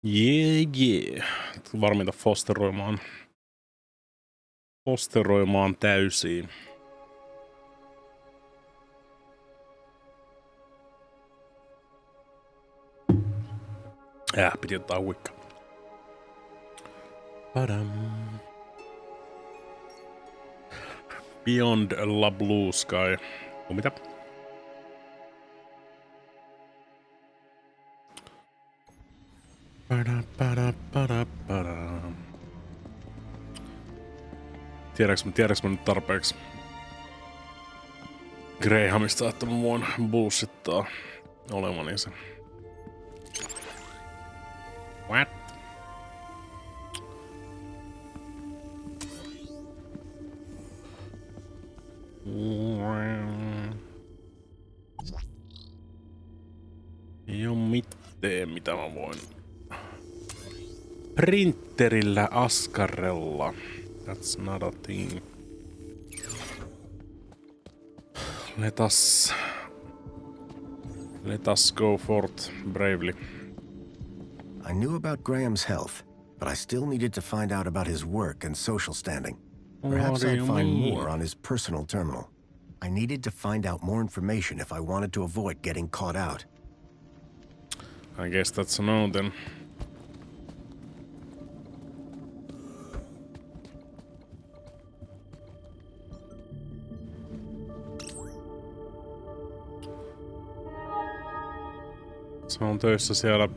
Jee. Varmiita fosteroimaan täysiin. Piti ottaa huikka. Padam. Beyond la Blue Sky. Mitä? Tiedäks mä nyt tarpeeksi Grahamista, että mä voin bullshittaa olemani se. What? Ei oo mitään, mitä mä voin. Printerillä askarella. That's not a thing. Let us go forth bravely. I knew about Graham's health, but I still needed to find out about his work and social standing. Perhaps I'd find more on his personal terminal. I needed to find out more information if I wanted to avoid getting caught out. I guess that's a no then. Se on töissä siellä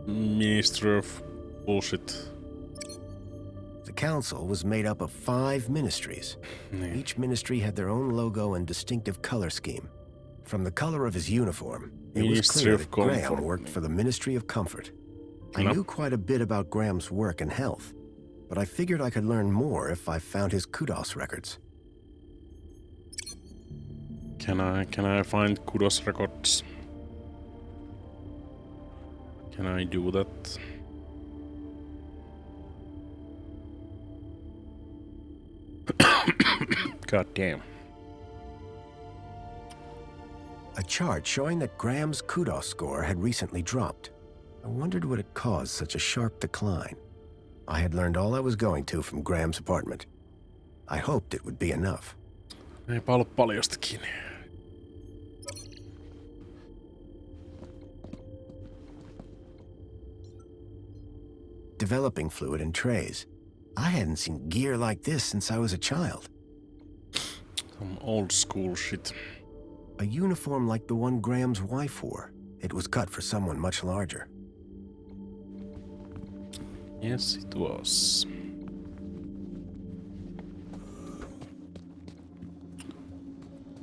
Ministry of Bullshit. The council was made up of 5 ministries. Each ministry had their own logo and distinctive color scheme. From the color of his uniform, it was clear that Graham worked for the Ministry of Comfort. I knew quite a bit about Graham's work and health, but I figured I could learn more if I found his kudos records. Can I find kudos records? Can I do that? God damn. A chart showing that Graham's kudos score had recently dropped. I wondered what had caused such a sharp decline. I had learned all I was going to from Graham's apartment. I hoped it would be enough. Eipä ollut paljostakin. Developing fluid in trays. I hadn't seen gear like this since I was a child. Some old school shit. A uniform like the one Graham's wife wore. It was cut for someone much larger. Yes, it was.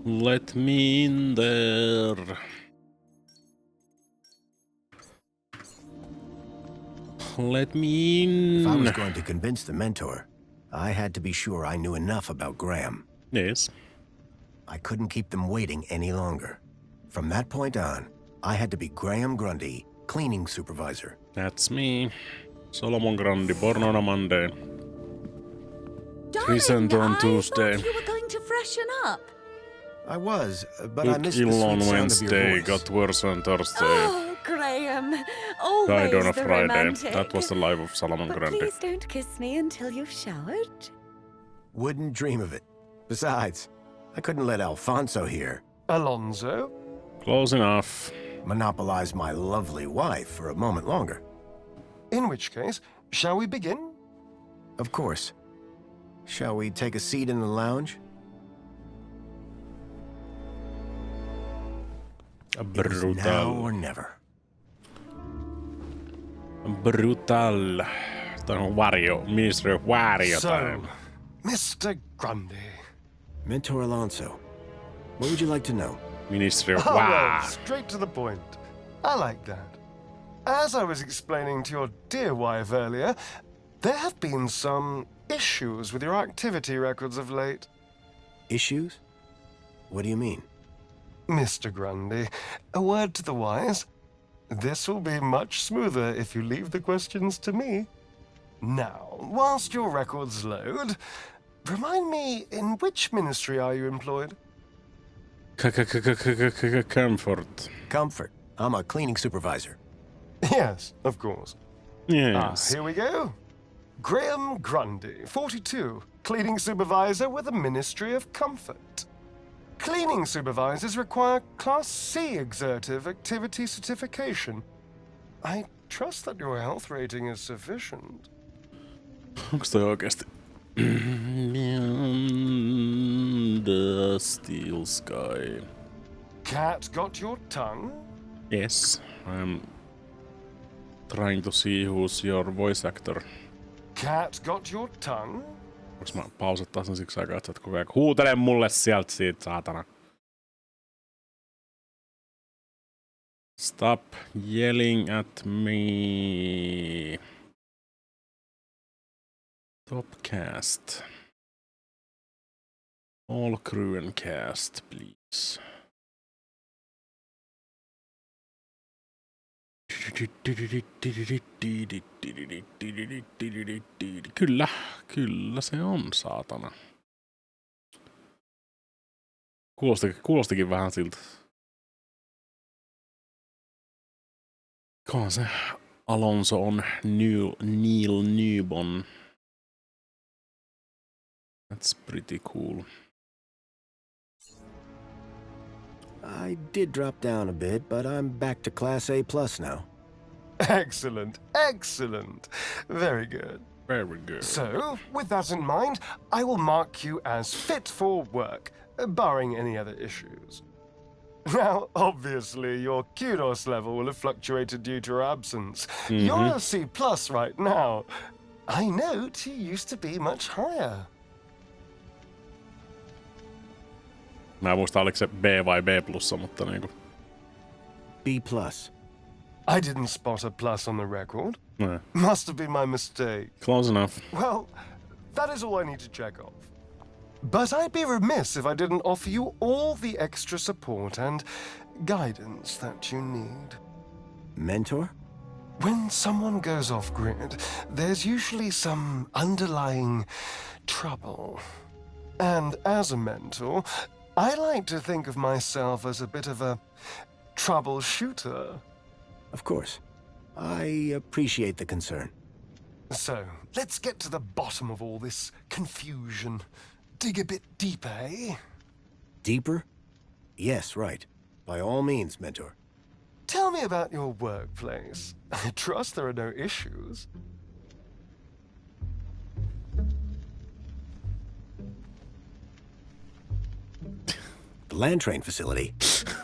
Let me in there. Let me in. If I was going to convince the mentor, I had to be sure I knew enough about Graham. Yes. I couldn't keep them waiting any longer. From that point on, I had to be Graham Grundy, cleaning supervisor. That's me. Solomon Grundy, born on a Monday. Present on Tuesday. I thought you were going to freshen up. I was, but Took I missed the ill on sweet sound of your Wednesday, voice. got worse on Thursday. Oh, Graham. Always Died on a the Friday. romantic. That was the life of Solomon But Grundy. please don't kiss me until you've showered. Wouldn't dream of it. Besides, I couldn't let Alfonso here Alonso? Close enough. monopolize my lovely wife for a moment longer. In which case, shall we begin? Of course. Shall we take a seat in the lounge? It was now or never. Brutal. Tämä on Wario. Ministry of Wario So, time. Mr. Grundy. Mentor Alonso, what would you like to know? Ministry of Oh, well, Wario. straight to the point. I like that. As I was explaining to your dear wife earlier, there have been some issues with your activity records of late. Issues? What do you mean? Mr. Grundy, a word to the wise. This will be much smoother if you leave the questions to me. Now, whilst your records load, remind me, in which ministry are you employed? Comfort. Comfort. I'm a cleaning supervisor. Yes, of course. Yes. Here we go. Graham Grundy, 42, cleaning supervisor with the Ministry of Comfort. Cleaning supervisors require Class C exertive activity certification. I trust that your health rating is sufficient. Onks toi oikeesti? Beyond the steel sky. Cat got your tongue? Yes, I'm trying to see who's your voice actor. Cat got your tongue? Voinko mä pausettaa sen siksi aikaa, että sä et koko ajan huutele mulle sieltä siitä, saatana. Stop yelling at me. Topcast. All crew and cast, please. Kyllä se on, saatana. Kuulostikin vähän siltä. Kohan se Alonso on Neil Newbon. That's pretty cool. I did drop down a bit, but I'm back to Class A+ now. Excellent, excellent. Very good. Very good. So, with that in mind, I will mark you as fit for work, barring any other issues. Now, obviously, your kudos level will have fluctuated due to your absence. You're a C+ right now. I note you used to be much higher. Mä en muista, oliko se B vai B+, mutta niinku. B+. I didn't spot a plus on the record. No. Must have been my mistake. Close enough. Well, that is all I need to check off. But I'd be remiss if I didn't offer you all the extra support and guidance that you need. Mentor? When someone goes off-grid, there's usually some underlying trouble. And as a mentor, I like to think of myself as a bit of a troubleshooter. Of course. I appreciate the concern. So, let's get to the bottom of all this confusion. Dig a bit deeper, eh? Deeper? Yes, right. By all means, Mentor. Tell me about your workplace. I trust there are no issues. The land train facility.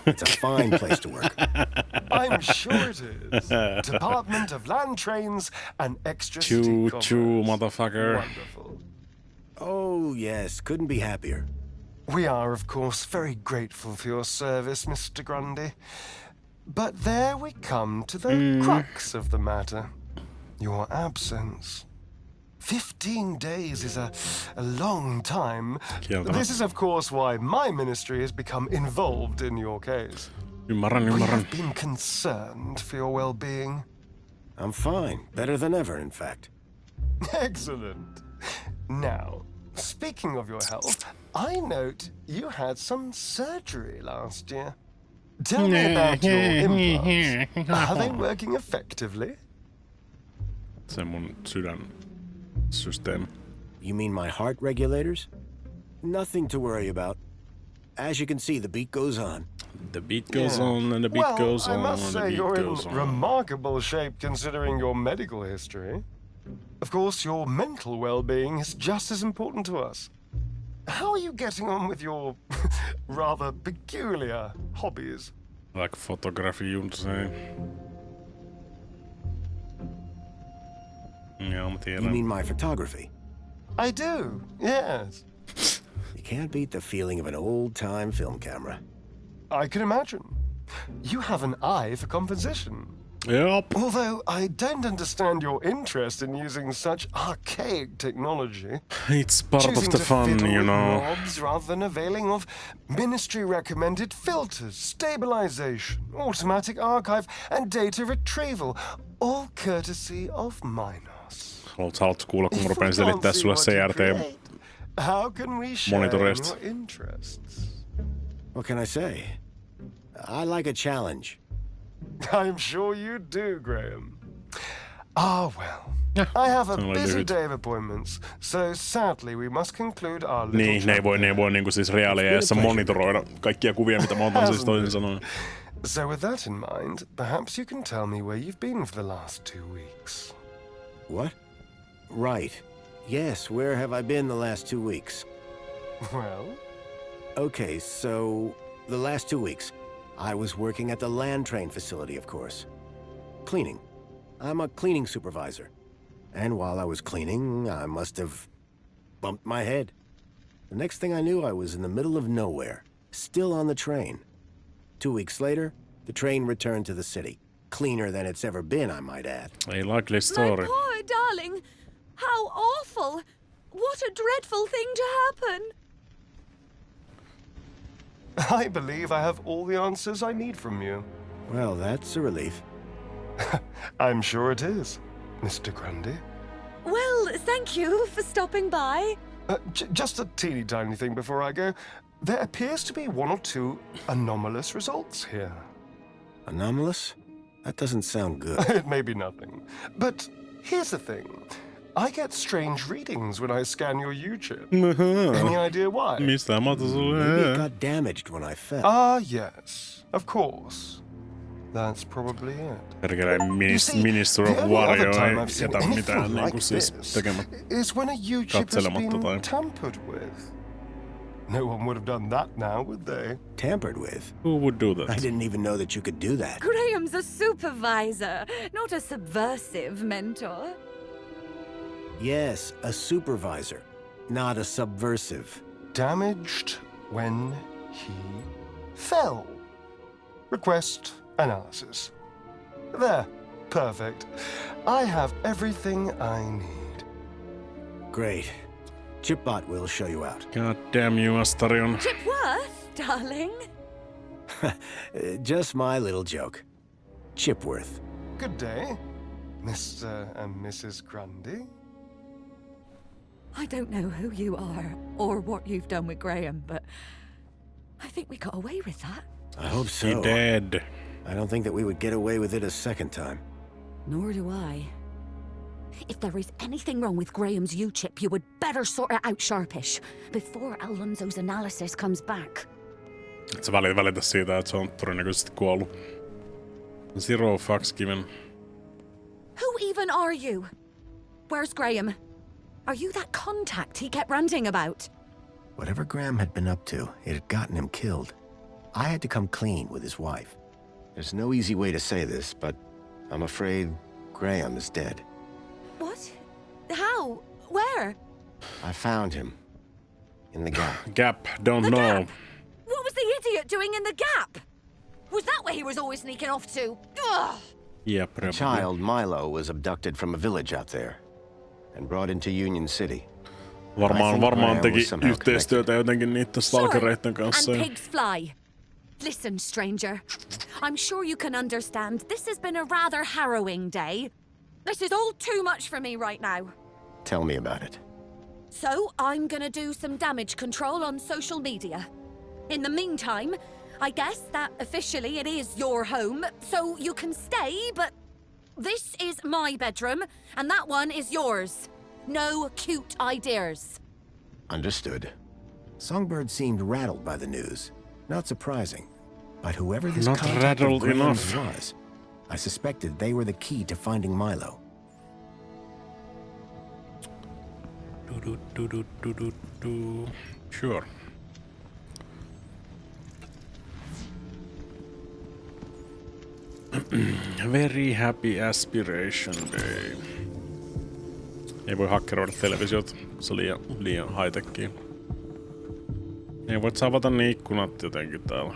It's a fine place to work. I'm sure it is. Department of Land Trains and Extra-City Commerce. Choo, motherfucker. Wonderful. Oh, yes. Couldn't be happier. We are, of course, very grateful for your service, Mr. Grundy. But there we come to the crux of the matter. Your absence. 15 days is a long time. This is, of course, why my ministry has become involved in your case. Ymmärrän. We have been concerned for your well-being. I'm fine. Better than ever, in fact. Excellent. Now, speaking of your health, I note you had some surgery last year. Tell me about your implants. Are they working effectively? Se mun sydänsysteemi. You mean my heart regulators? Nothing to worry about. As you can see, the beat goes on. The beat goes on and the beat goes on I must and say the beat you're goes in on. remarkable shape considering your medical history. Of course, your mental well-being is just as important to us. How are you getting on with your rather peculiar hobbies? Like photography, you'd say. Yeah, mä tiedän. You mean my photography? I do, yes. You can't beat the feeling of an old-time film camera. I can imagine. You have an eye for composition. Yep. Although I don't understand your interest in using such archaic technology. It's part Choosing of the to fun, fiddle you with know. knobs rather than availing of ministry-recommended filters, stabilization, automatic archive, and data retrieval, all courtesy of Minos. Haluatko kuulla, kun mä rupean selittää sulle CRT How can we share in monitoreista? your interests? What can I say? I like a challenge. I'm sure you do, Graham. Ah, well. I have a busy day of appointments, so sadly we must conclude our little Niin, ne ei voi niinku siis reaaliajassa monitoroida kaikkia kuvia, mitä mä otan siis toisin sanoen. So with that in mind, perhaps you can tell me where you've been for the last 2 weeks. What? Right. Yes, where have I been the last 2 weeks? Well? Okay, so the last 2 weeks, I was working at the land train facility, of course. Cleaning. I'm a cleaning supervisor. And while I was cleaning, I must have bumped my head. The next thing I knew, I was in the middle of nowhere, still on the train. 2 weeks later, the train returned to the city. Cleaner than it's ever been, I might add. A likely story. My poor darling. How awful. What a dreadful thing to happen. I believe I have all the answers I need from you. Well, that's a relief. I'm sure it is, Mr. Grundy. Well, thank you for stopping by. Just a teeny tiny thing before I go. There appears to be 1 or 2 anomalous results here. Anomalous? That doesn't sound good. It may be nothing. But here's the thing. I get strange readings when I scan your U-chip. Any idea why? Mistä mä otan sulle? Maybe it got damaged when I fell. Ah, yes. Of course. That's probably it. Perkele, Minister of Wario ei jätä mitään niinku siis tekemättä. Is when a U-chip has been tampered with. No one would have done that now, would they? Tampered with? Who would do that? I didn't even know that you could do that. Graham's a supervisor, not a subversive mentor. Yes, a supervisor, not a subversive. Damaged when he fell. Request analysis. There. Perfect. I have everything I need. Great. Chipbot will show you out. God damn you, Astarion. Chipworth, darling. Just my little joke. Chipworth. Good day, Mr. and Mrs. Grundy. I don't know who you are or what you've done with Graham, but I think we got away with that. I hope so. He dead. I don't think that we would get away with it a second time. Nor do I. If there is anything wrong with Graham's U-chip, you would better sort it out sharpish before Alonso's analysis comes back. Et sä välitä siitä, että se on todennäköisesti kuollut. Zero fucks given. Who even are you? Where's Graham? Are you that contact he kept ranting about? Whatever Graham had been up to, it had gotten him killed. I had to come clean with his wife. There's no easy way to say this, but I'm afraid Graham is dead. What? How? Where? I found him. In the gap. Gap, don't The know. Gap? What was the idiot doing in the Gap? Was that where he was always sneaking off to? Ugh! Yeah, A child, Milo, was abducted from a village out there and brought into Union City. Varmaan teki yhteistyötä jotenkin niiden stalkereiden kanssa. And pigs fly. Listen, stranger. I'm sure you can understand this has been a rather harrowing day. This is all too much for me right now. Tell me about it. So, I'm gonna do some damage control on social media. In the meantime, I guess that officially it is your home, so you can stay, but this is my bedroom, and that one is yours. No cute ideas. Understood. Songbird seemed rattled by the news. Not surprising. But whoever this Not contact rattled of Graham's enough. was, I suspected they were the key to finding Milo. Sure. Very happy aspiration day. Ei voi hakkeroida televisiot, se on liian high-techia. Ei voit avata ne ikkunat jotenkin täällä.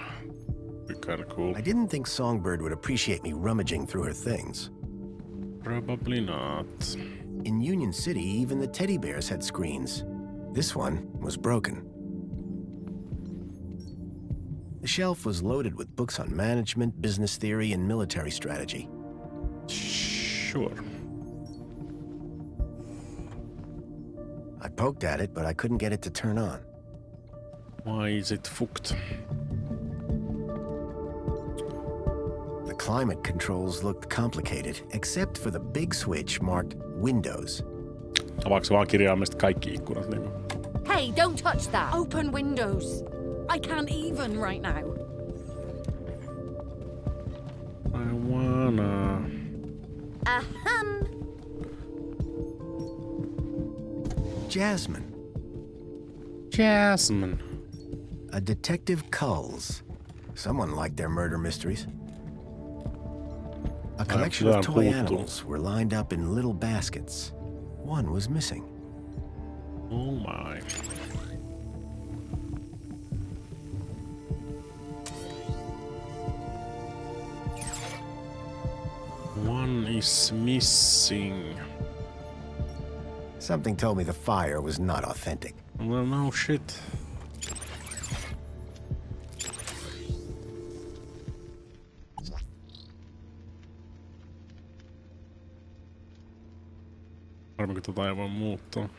Be kinda cool. I didn't think Songbird would appreciate me rummaging through her things. Probably not. In Union City, even the teddy bears had screens. This one was broken. The shelf was loaded with books on management, business theory, and military strategy. Sure. I poked at it, but I couldn't get it to turn on. Why is it fucked? The climate controls looked complicated, except for the big switch marked Windows. Avaako se vaan kirjaimesta kaikki ikkunat niin? Hey, don't touch that. Open windows. I can't even right now. I wanna... Ahem. Jasmine. Jasmine. A Detective Culls. Someone liked their murder mysteries. A collection of toy animals were lined up in little baskets. One was missing. Oh my. One is missing. Something told me the fire was not authentic. Well, no shit. Varmaan tota ei voi muuttaa.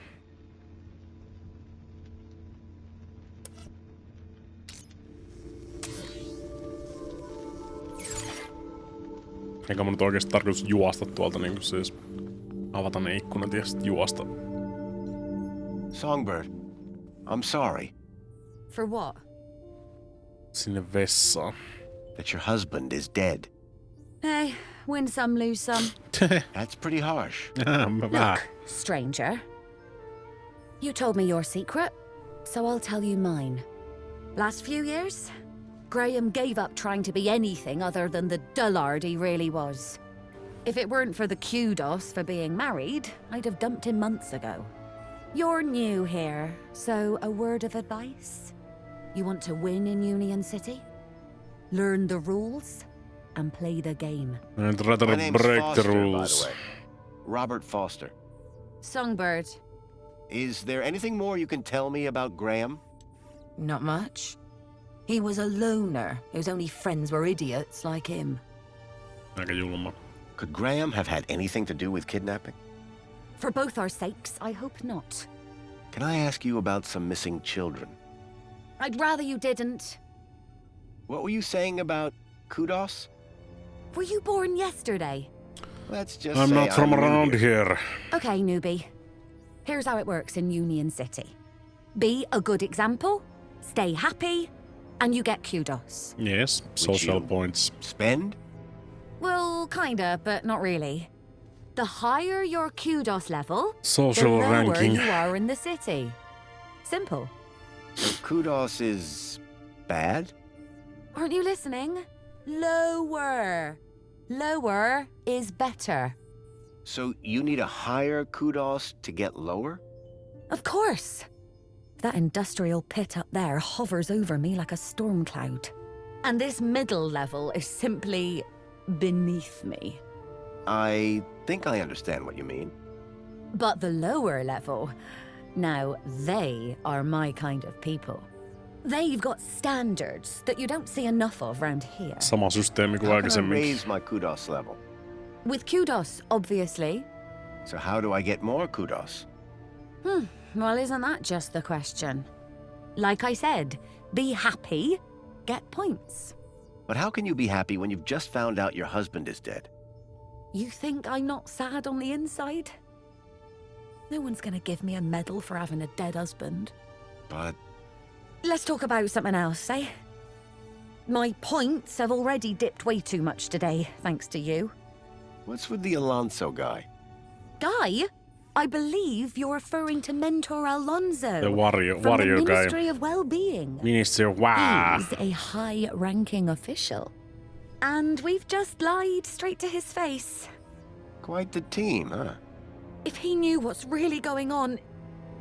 Eikä mun nyt oikeesti tarkoitus juosta tuolta niinku siis avata ne ikkunat ja sit juosta. Songbird, I'm sorry. For what? Sinne vessaan. That your husband is dead. Hey, win some, lose some. That's pretty harsh. Look, stranger. You told me your secret, so I'll tell you mine. Last few years, Graham gave up trying to be anything other than the dullard he really was. If it weren't for the kudos for being married, I'd have dumped him months ago. You're new here, so a word of advice? You want to win in Union City? Learn the rules and play the game. I'd rather My name's break Foster, the rules. by the way. Robert Foster. Songbird. Is there anything more you can tell me about Graham? Not much. He was a loner whose only friends were idiots like him. Aika julma. Could Graham have had anything to do with kidnapping? For both our sakes, I hope not. Can I ask you about some missing children? I'd rather you didn't. What were you saying about kudos? Were you born yesterday? Let's just I'm say not from new around here. Okay, newbie. Here's how it works in Union City. Be a good example, stay happy, and you get kudos. Yes, social you points. Spend? Well, kinda, but not really. The higher your kudos level, Social the lower ranking. you are in the city. Simple. So kudos is bad? Aren't you listening? Lower. Lower is better. So you need a higher kudos to get lower? Of course. That industrial pit up there hovers over me like a storm cloud. And this middle level is simply beneath me. I think I understand what you mean. But the lower level, now they are my kind of people. They've got standards that you don't see enough of round here. Sama systeemi kuin How can I aikaisemmin. raise my kudos level? With kudos, obviously. So how do I get more kudos? Well, isn't that just the question? Like I said, be happy, get points. But how can you be happy when you've just found out your husband is dead? You think I'm not sad on the inside? No one's gonna give me a medal for having a dead husband. But Let's talk about something else, eh? My points have already dipped way too much today, thanks to you. what's with the Alonso guy? Guy? I believe you're referring to Mentor Alonso. The warrior from the guy. Ministry of Well-Being. Minister, wow. He's a high-ranking official. And we've just lied straight to his face. Quite the team, huh? If he knew what's really going on,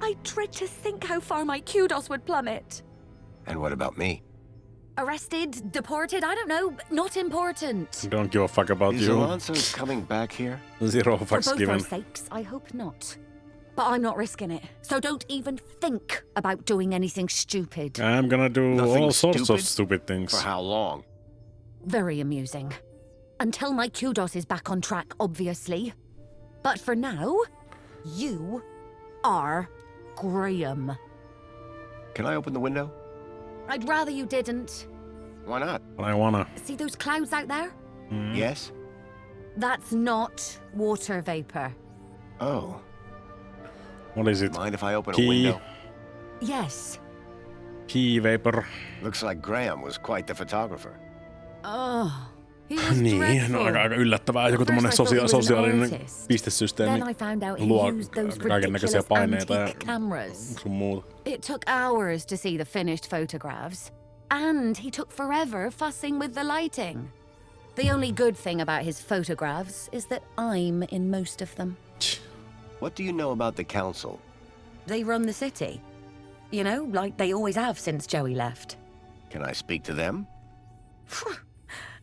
I dread to think how far my kudos would plummet. And what about me? Arrested, deported, I don't know, not important. Don't give a fuck about Is you. Alonso coming back here? Zero For fucks both our given. sakes, I hope not. But I'm not risking it, so don't even think about doing anything stupid. I'm gonna do Nothing all sorts of stupid? stupid things. For how long? Very amusing. Until my kudos is back on track, obviously. But for now, you are Graham. Can I open the window? I'd rather you didn't. Why not? But I wanna. See those clouds out there? Yes? That's not water vapor. Oh. What is it? Mind if I open a Pee. window? Yes. Pee vapor. Looks like Graham was quite the photographer. Oh, he was Niin, dreadful. no aika yllättävää. Joku tommonen First I thought he was an sosiaalinen artist. pistesysteemi Then I found out he luo used those kaikennäköisiä ridiculous paineita ja antique cameras. sun muuta. It took hours to see the finished photographs. And he took forever fussing with the lighting. The only good thing about his photographs is that I'm in most of them. What do you know about the council? They run the city. You know, like they always have since Joey left. Can I speak to them?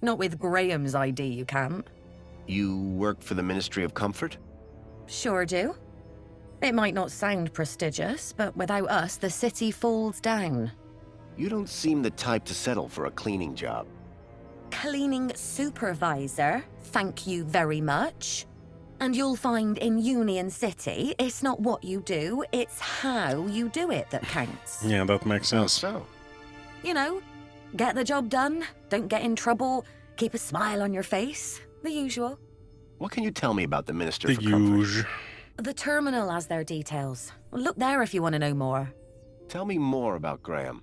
Not with Graham's ID, you can't. You work for the Ministry of Comfort? Sure do. It might not sound prestigious, but without us, the city falls down. You don't seem the type to settle for a cleaning job. Cleaning supervisor, thank you very much. And you'll find in Union City, it's not what you do, it's how you do it that counts. Yeah, that makes sense. So? You know, get the job done, don't get in trouble, keep a smile on your face, the usual. What can you tell me about the Minister The for Comfort? huge. The terminal has their details. Look there if you want to know more. Tell me more about Graham.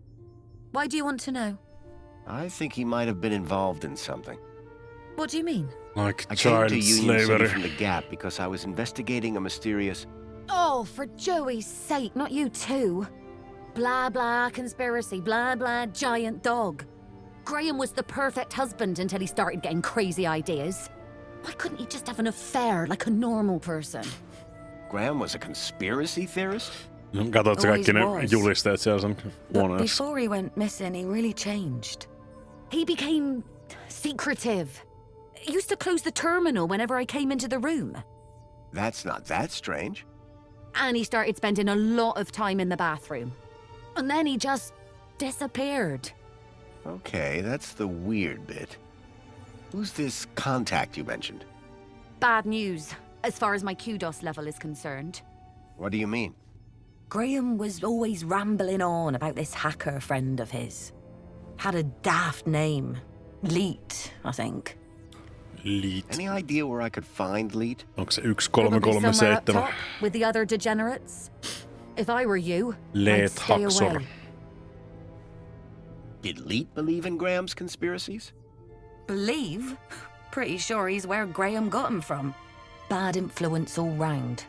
Why do you want to know? I think he might have been involved in something. What do you mean? Like I came child to Union City slavery. from the Gap because I was investigating a mysterious... Oh, for Joey's sake, not you too. Blah blah conspiracy, blah blah giant dog. Graham was the perfect husband until he started getting crazy ideas. Why couldn't he just have an affair like a normal person? Graham was a conspiracy theorist? Katsot sä kaikki ne Always was. julisteet siellä sen But huoneessa. before he went missing, he really changed. He became secretive. Used to close the terminal whenever I came into the room. That's not that strange. And he started spending a lot of time in the bathroom. And then he just disappeared. Okay, that's the weird bit. Who's this contact you mentioned? Bad news, as far as my kudos level is concerned. What do you mean? Graham was always rambling on about this hacker friend of his. Had a daft name. Leet, I think. Leet. Any idea where I could find Leet? Onko se Probably somewhere up 1337? top with the other degenerates. If I were you, I'd Leet stay Haksor. away. Did Leet believe in Graham's conspiracies? Believe? Pretty sure he's where Graham got him from. Bad influence all round.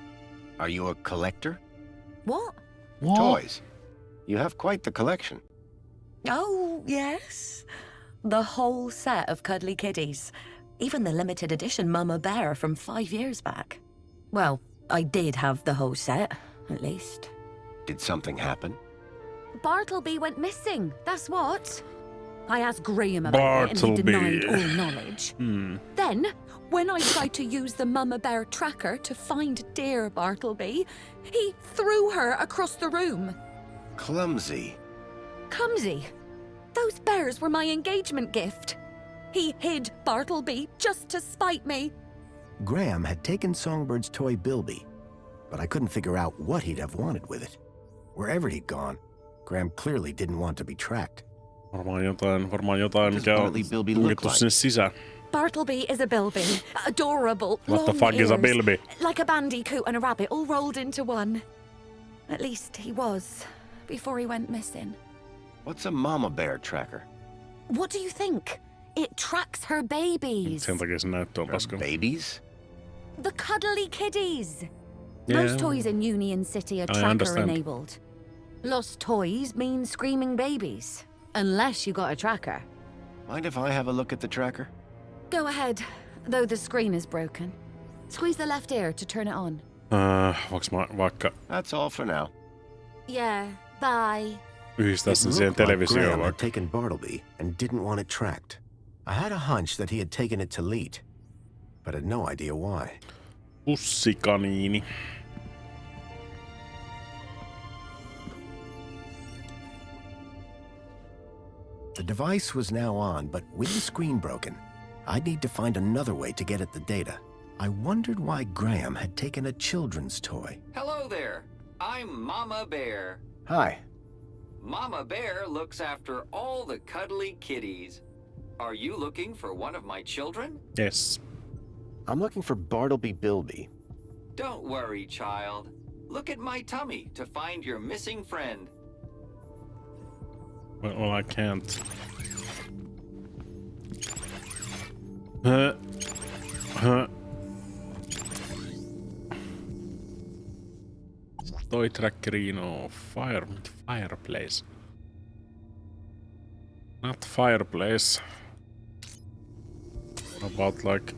Are you a collector? What? Toys. You have quite the collection. Oh, yes. The whole set of cuddly kitties. Even the limited edition Mama Bear from 5 years back. Well, I did have the whole set, at least. Did something happen? Bartleby went missing, that's what. I asked Graham about it and he Bartleby. denied all knowledge. Then, when I tried to use the Mama Bear tracker to find dear Bartleby, he threw her across the room. Clumsy. Clumsy. Those bears were my engagement gift. He hid Bartleby just to spite me. Graham had taken Songbird's toy Bilby, but I couldn't figure out what he'd have wanted with it. Wherever he'd gone, Graham clearly didn't want to be tracked. Varmaan jotain Does mikä on Bartley Bilby look lukittu like? sinne sisään. Bartleby is a Bilby. Adorable. What the long fuck is a ears, Bilby? Like a bandicoot and a rabbit all rolled into one. At least he was, before he went missing. What's a mama bear tracker? What do you think? It tracks her babies. Sen takia se näyttö on Are paska. babies? The cuddly kiddies. Yeah. Most toys in Union City are I tracker understand. enabled. Lost toys mean screaming babies. Unless you got a tracker. Mind if I have a look at the tracker? Go ahead, though the screen is broken. Squeeze the left ear to turn it on. Voinko mä vaikka That's all for now. Yeah, bye. yhdistää It sen siihen looked like televisioon Graham had vaikka? taken Bartleby and didn't want it tracked. I had a hunch that he had taken it to Leet, but had no idea why. Pussikaniini. The device was now on, but with the screen broken, I'd need to find another way to get at the data. I wondered why Graham had taken a children's toy. Hello there. I'm Mama Bear. Hi. Mama Bear looks after all the cuddly kitties. Are you looking for one of my children? Yes. I'm looking for Bartleby Bilby. Don't worry, child. Look at my tummy to find your missing friend. Well, I can't. Toy trackerino, fireplace. Not fireplace. About like...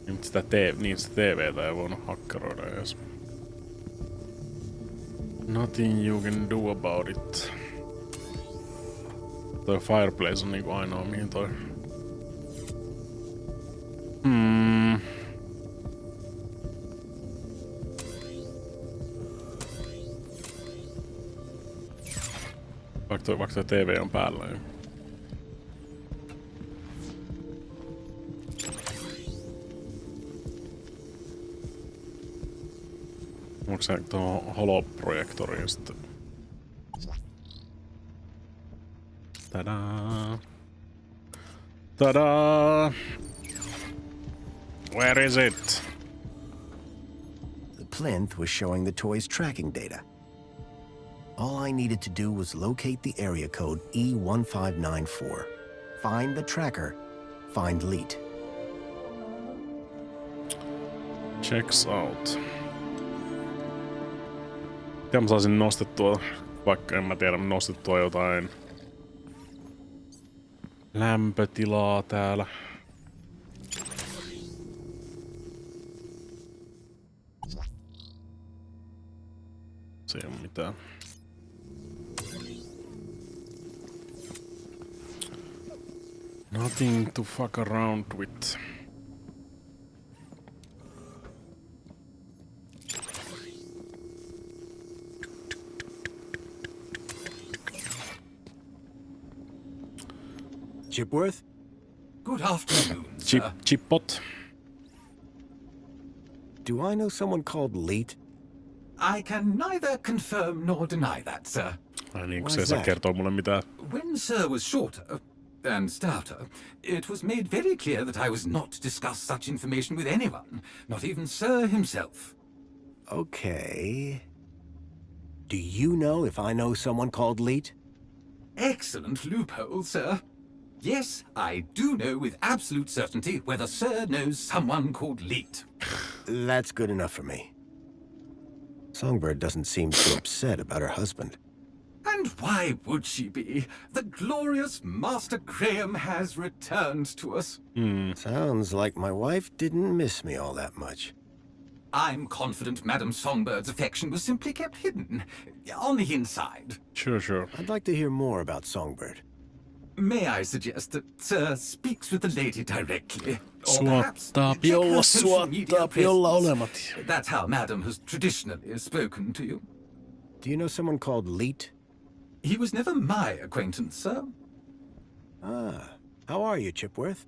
Niin sitä TVtä ei voinut hakkeroida edes. Nothing you can do about it. Toi fireplace on niinku ainoa mihin toi... Vaikka toi TV on päällä jo. Onko se tuohon holoprojektoriin sitten? Tadaa! Tadaa! Where is it? The plinth was showing the toy's tracking data. All I needed to do was locate the area code E1594. Find the tracker. Find Leet. Checks out. Ja mä saisin nostettua, vaikka en mä tiedä, nostettua jotain lämpötilaa täällä. Se ei oo mitään. Nothing to fuck around with. Chipworth? Good afternoon, sir. Chippot. Do I know someone called Leet? I can neither confirm nor deny that, sir. Ai niin, kun Why se is saa that? kertoa mulle mitään. When Sir was shorter and stouter, it was made very clear that I was not to discuss such information with anyone, not even Sir himself. Okay. Do you know if I know someone called Leet? Excellent loophole, sir. Yes, I do know with absolute certainty whether Sir knows someone called Leet. That's good enough for me. Songbird doesn't seem too upset about her husband. And why would she be? The glorious Master Graham has returned to us. Sounds like my wife didn't miss me all that much. I'm confident Madame Songbird's affection was simply kept hidden, on the inside. Sure. I'd like to hear more about Songbird. May I suggest that Sir speaks with the lady directly? Or perhaps Suottaa check her piolla, social media suottaa piolla presence. olemat. That's how Madame has traditionally spoken to you. Do you know someone called Leet? He was never my acquaintance, sir. Ah, how are you, Chipworth?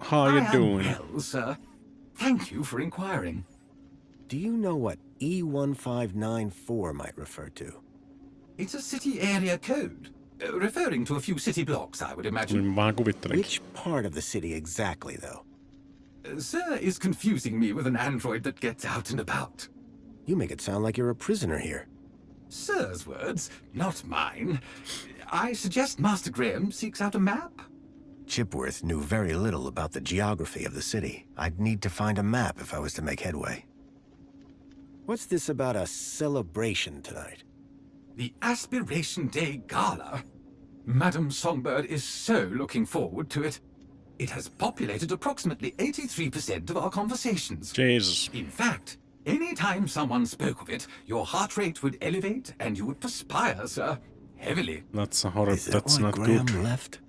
How you I doing? am well, sir. Thank you for inquiring. Do you know what E1594 might refer to? It's a city area code, referring to a few city blocks, I would imagine. Niin vaan kuvittelenkin. Which part of the city exactly, though? Sir is confusing me with an android that gets out and about. You make it sound like you're a prisoner here. Sir's words, not mine. I suggest Master Graham seeks out a map. Chipworth knew very little about the geography of the city. I'd need to find a map if I was to make headway. What's this about a celebration tonight? The Aspiration Day Gala. Madame Songbird is so looking forward to it. It has populated approximately 83% of our conversations. Jesus. In fact, any time someone spoke of it, your heart rate would elevate and you would perspire, sir. Heavily. That's a horror. Is that That's why not Graham good. left?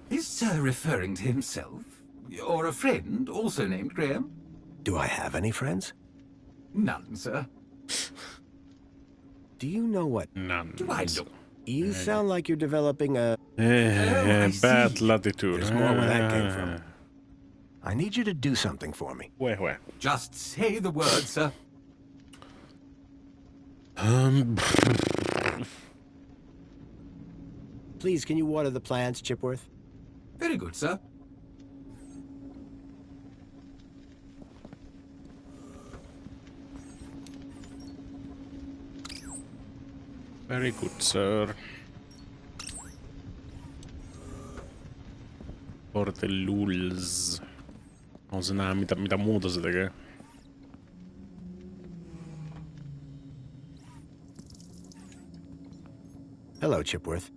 Is Sir referring to himself? Or a friend also named Graham? Do I have any friends? None, sir. Do you know what? None. Do I look? You sound like you're developing a... I Bad see. latitude. There's more where that came from. I need you to do something for me. Where? Just say the word, sir. Please, can you water the plants, Chipworth? Very good, sir. Very good, sir. For the lulz. On se näe, mitä muuta se tekee. Hello, Chipworth.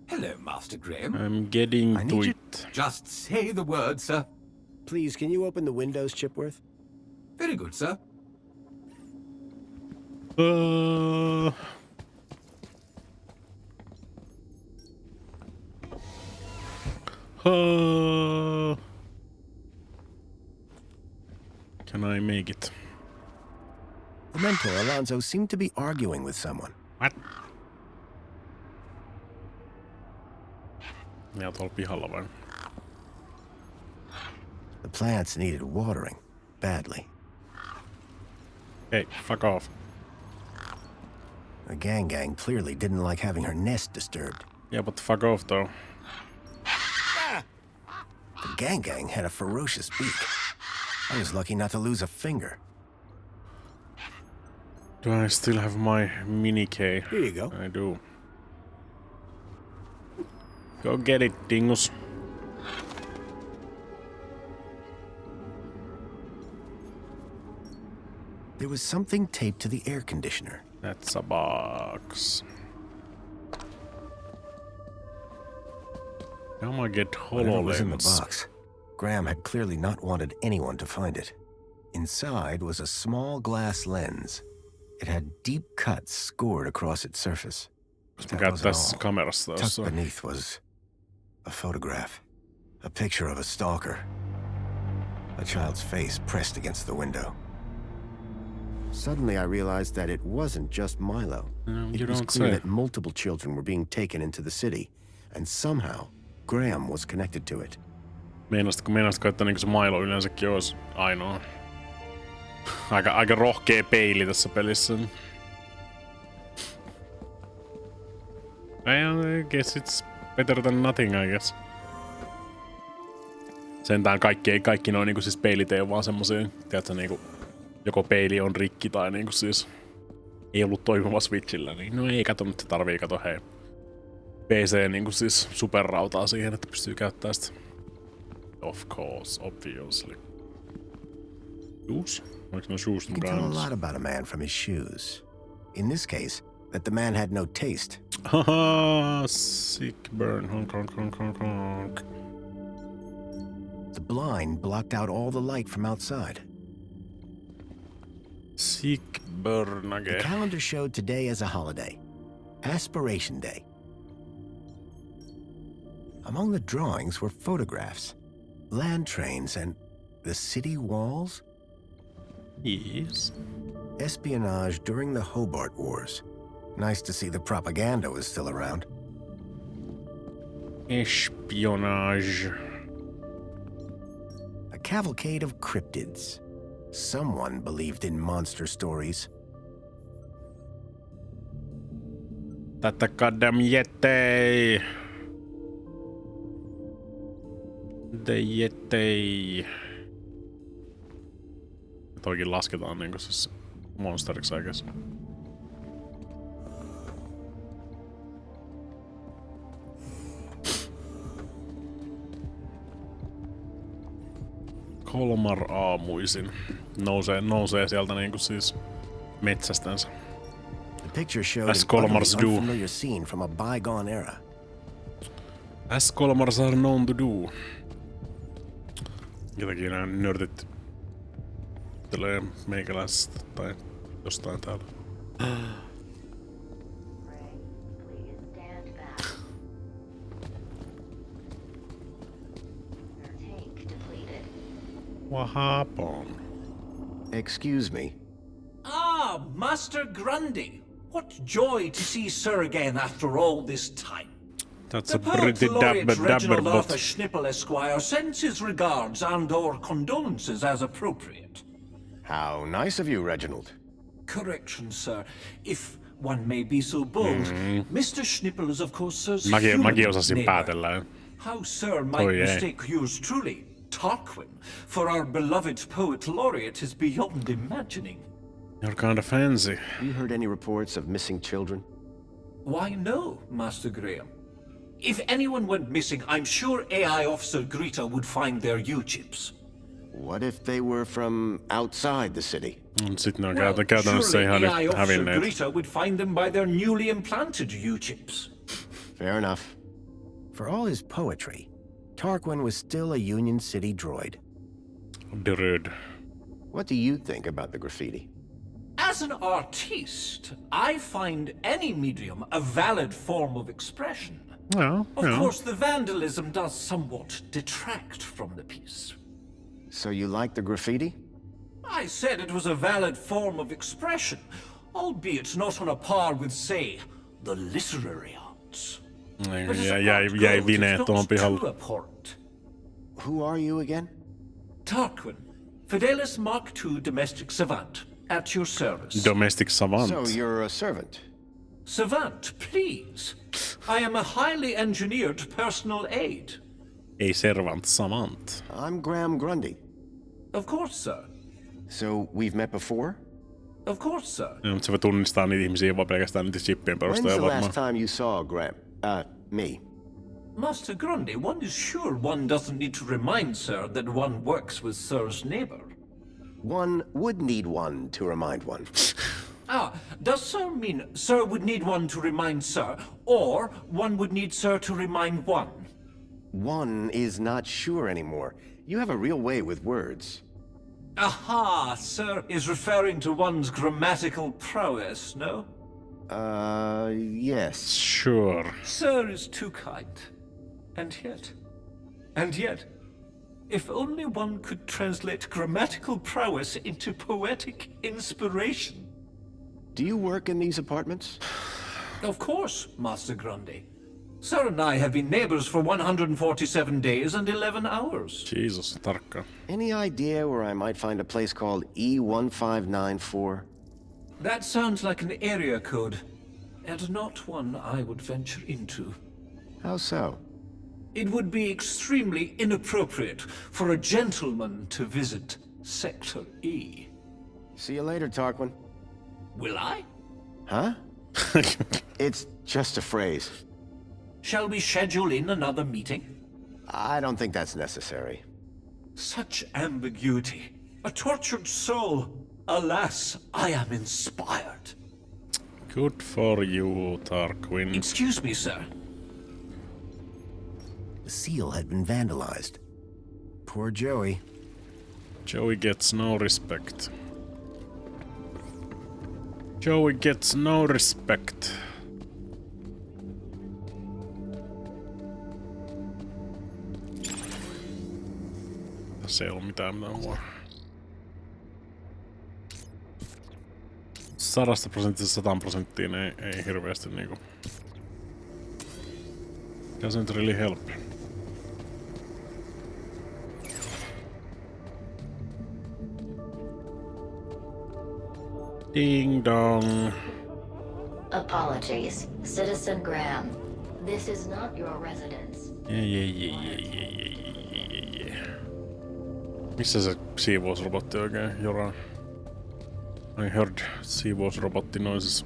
Hello, Master Graham. I'm getting to need it. Just say the word, sir. Please, can you open the windows, Chipworth? Very good, sir. Can I make it? The mentor, Alonzo, seemed to be arguing with someone. What? Ja tuolla pihalla vai? The plants needed watering badly. Hey, fuck off. The gang clearly didn't like having her nest disturbed. Yeah, but fuck off though. The gang had a ferocious beak. I was lucky not to lose a finger. Do I still have my mini K? Here you go. I do. Go get it, dingus. There was something taped to the air conditioner. That's a box. Now I get Whatever was in the HoloLens. box, Graham had clearly not wanted anyone to find it. Inside was a small glass lens. It had deep cuts scored across its surface. Koska mä tässä kamerassa Tucked tossa. beneath was a photograph. A picture of a stalker. A child's face pressed against the window. Suddenly I realized that it wasn't just Milo. No, It you was don't clear say. that multiple children were being taken into the city, and somehow Graham was connected to it. Meinasitko, että niinku se Milo yleensäkin olisi ainoa? Aika rohkea peili tässä pelissä. I guess it's better than nothing, I guess. Sentään kaikki noin niinku siis peilit ei oo vaan semmosia, tiedätkö, niinku joko peili on rikki tai niinku siis ei ollut toimiva Switchillä, niin no ei kato nyt se tarvii kato hei. PC niinku siis superrautaa siihen, että pystyy käyttämään sitä. Of course, obviously. Shoes? Oliko no shoes You can tell a lot about a man from his shoes. In this case, that the man had no taste. Haha, sick burn. Honk. The blind blocked out all the light from outside. Sick burn The again. calendar showed today as a holiday. Aspiration Day. Among the drawings were photographs, land trains, and the city walls? Yes. Espionage during the Hobart Wars. Nice to see the propaganda was still around. Espionage. A cavalcade of cryptids. Someone believed in monster stories. Tätä goddamn jättei. The jättei. Toikin lasketaan niinku siis monsteriksi, I guess. Kolmar aamuisin. Nousee sieltä niinku siis metsästänsä. The picture showed As an utterly Colmars do. unfamiliar scene from a bygone era. As Colmars are known to do. Jotakin nää nörtit tulee meikäläisestä tai jostain täällä. What happened? Excuse me. Ah, Master Grundy. What joy to see Sir again after all this time. That's The a pretty Poet Laureate dabber Reginald Arthur bot. Schnippel Esquire sends his regards and/or condolences as appropriate. How nice of you, Reginald. Correction, sir. If one may be so bold, Mr. Schnippel is of course Sir's Mäkin human osasin neighbor. päätellä. How Sir might mistake yours truly, Tarquin, for our beloved poet laureate is beyond imagining. You're kind of fancy. You heard any reports of missing children? Why, no, Master Graham. If anyone went missing, I'm sure AI Officer Greta would find their U-chips. What if they were from outside the city? Sitten ne on Well, käytännössä surely ihan AI nyt Officer hävinneet. Greta would find them by their newly implanted U-chips. Fair enough. For all his poetry, Tarquin was still a Union City droid. Druid. What do you think about the graffiti? As an artiste, I find any medium a valid form of expression. Yeah, Of course, the vandalism does somewhat detract from the piece. So you like the graffiti? I said it was a valid form of expression, albeit not on a par with, say, the literary arts. But as Jäi art goes, vineet it's tuohon not pihalle. too abhorrent. Who are you again? Tarquin, Fidelis Mark II domestic savant, at your service. Domestic savant. So you're a servant? Savant, please. I am a highly engineered personal aid. Ei servant, savant. I'm Graham Grundy. Of course, sir. So we've met before? Of course, sir. Ja, mutta se voi tunnistaa niitä ihmisiä vaan pelkästään niitä chippien When's perusteella the varmaan. last time you saw Graham? Me. Master Grundy, one is sure one doesn't need to remind Sir that one works with Sir's neighbor. One would need one to remind one. Does Sir mean Sir would need one to remind Sir, or one would need Sir to remind one? One is not sure anymore. You have a real way with words. Aha, Sir is referring to one's grammatical prowess, no? Yes. Sure. Sir is too kind. And yet, if only one could translate grammatical prowess into poetic inspiration. Do you work in these apartments? Of course, Master Grundy. Sir and I have been neighbors for 147 days and 11 hours. Jesus, tarkkaan. Any idea where I might find a place called E1594? That sounds like an area code, and not one I would venture into. How so? It would be extremely inappropriate for a gentleman to visit Sector E. See you later, Tarquin. Will I? Huh? It's just a phrase. Shall we schedule in another meeting? I don't think that's necessary. Such ambiguity. A tortured soul. Alas, I am inspired. Good for you, Tarquin. Excuse me, sir. The seal had been vandalized. Poor Joey. Joey gets no respect. Joey gets no respect. Tässä ei ollut mitään mua. 100%–100% ei hirveästi niinku. Doesn't really help. Ding dong. Apologies, Citizen Graham. This is not your residence. Yeah. Missä se siivousrobotti oikein joraa? I heard siivousrobotti noises.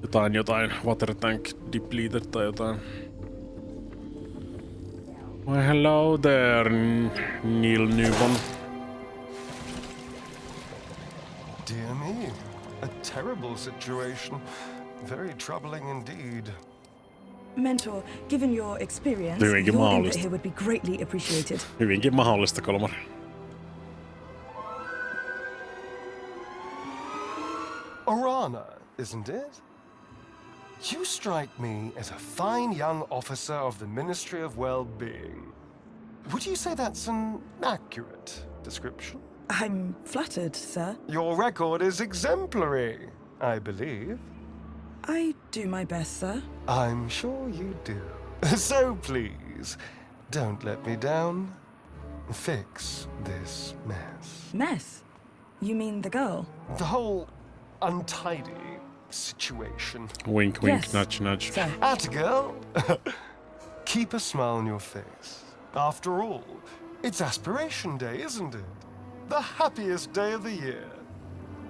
Jotain water tank depleted tai jotain. Why hello there, Neil Newbon. Dear me, a terrible situation. Very troubling indeed. Mentor, given your experience, Hyvinkin your input mahdollista. here would be greatly appreciated. Hyvinkin mahdollista, Kolmar. Orana, isn't it? You strike me as a fine young officer of the Ministry of Well-Being. Would you say that's an accurate description? I'm flattered, sir. Your record is exemplary, I believe. I do my best, sir. I'm sure you do. So please, don't let me down. Fix this mess. Mess? You mean the girl? The whole untidy situation. Wink, Yes, nudge, nudge. sir. At girl. Keep a smile on your face. After all, it's Aspiration Day, isn't it? The happiest day of the year.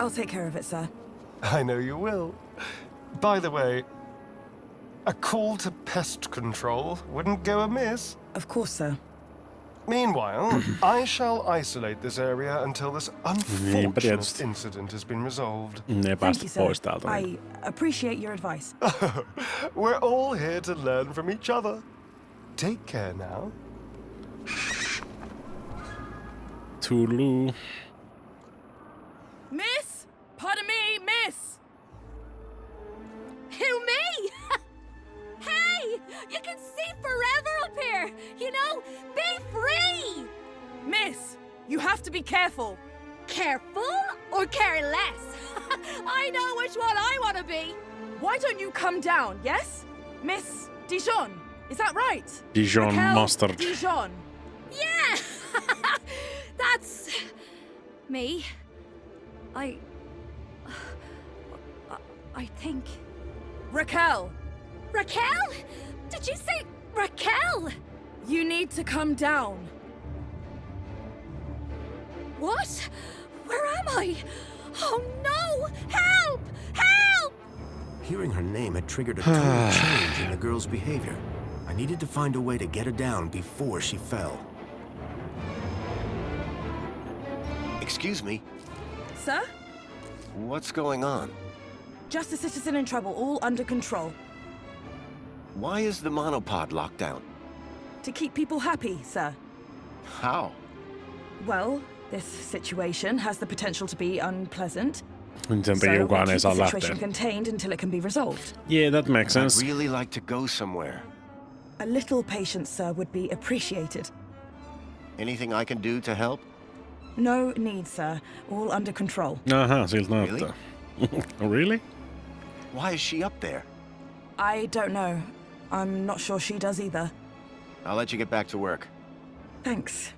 I'll take care of it, sir. I know you will. By the way, a call to pest control wouldn't go amiss. Of course, sir. Meanwhile, I shall isolate this area until this unfortunate incident has been resolved. Thank you, sir. I appreciate your advice. We're all here to learn from each other. Take care now. Tulu. Miss! Pardon me, miss! Who, me? Hey! You can see forever up here! You know, be free! Miss, you have to be careful. Careful or careless? I know which one I want to be. Why don't you come down, yes? Miss Dijon, is that right? Dijon Raquel mustard. Dijon. Yeah! That's... me. I think... Raquel! Raquel? Did you say Raquel? You need to come down. What? Where am I? Oh no! Help! Help! Hearing her name had triggered a total change in the girl's behavior. I needed to find a way to get her down before she fell. Excuse me. Sir? What's going on? Just a citizen in trouble, all under control. Why is the monopod locked down? To keep people happy, sir. How? Well, this situation has the potential to be unpleasant. So we keep the situation contained until it can be resolved. Yeah, that makes sense. I'd really like to go somewhere. A little patience, sir, would be appreciated. Anything I can do to help? No need, sir. All under control. Aha, siltä näyttää. Really? Why is she up there? I don't know. I'm not sure she does either. I'll let you get back to work. Thanks.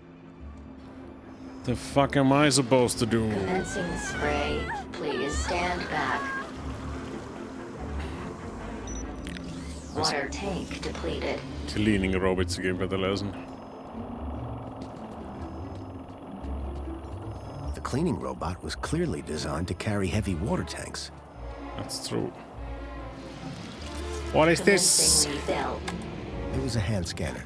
The fuck am I supposed to do? Commencing spray. Please stand back. Water tank depleted. Cleaning robotsikin vetelee sen. The cleaning robot was clearly designed to carry heavy water tanks. That's true. What is this? It was a hand scanner.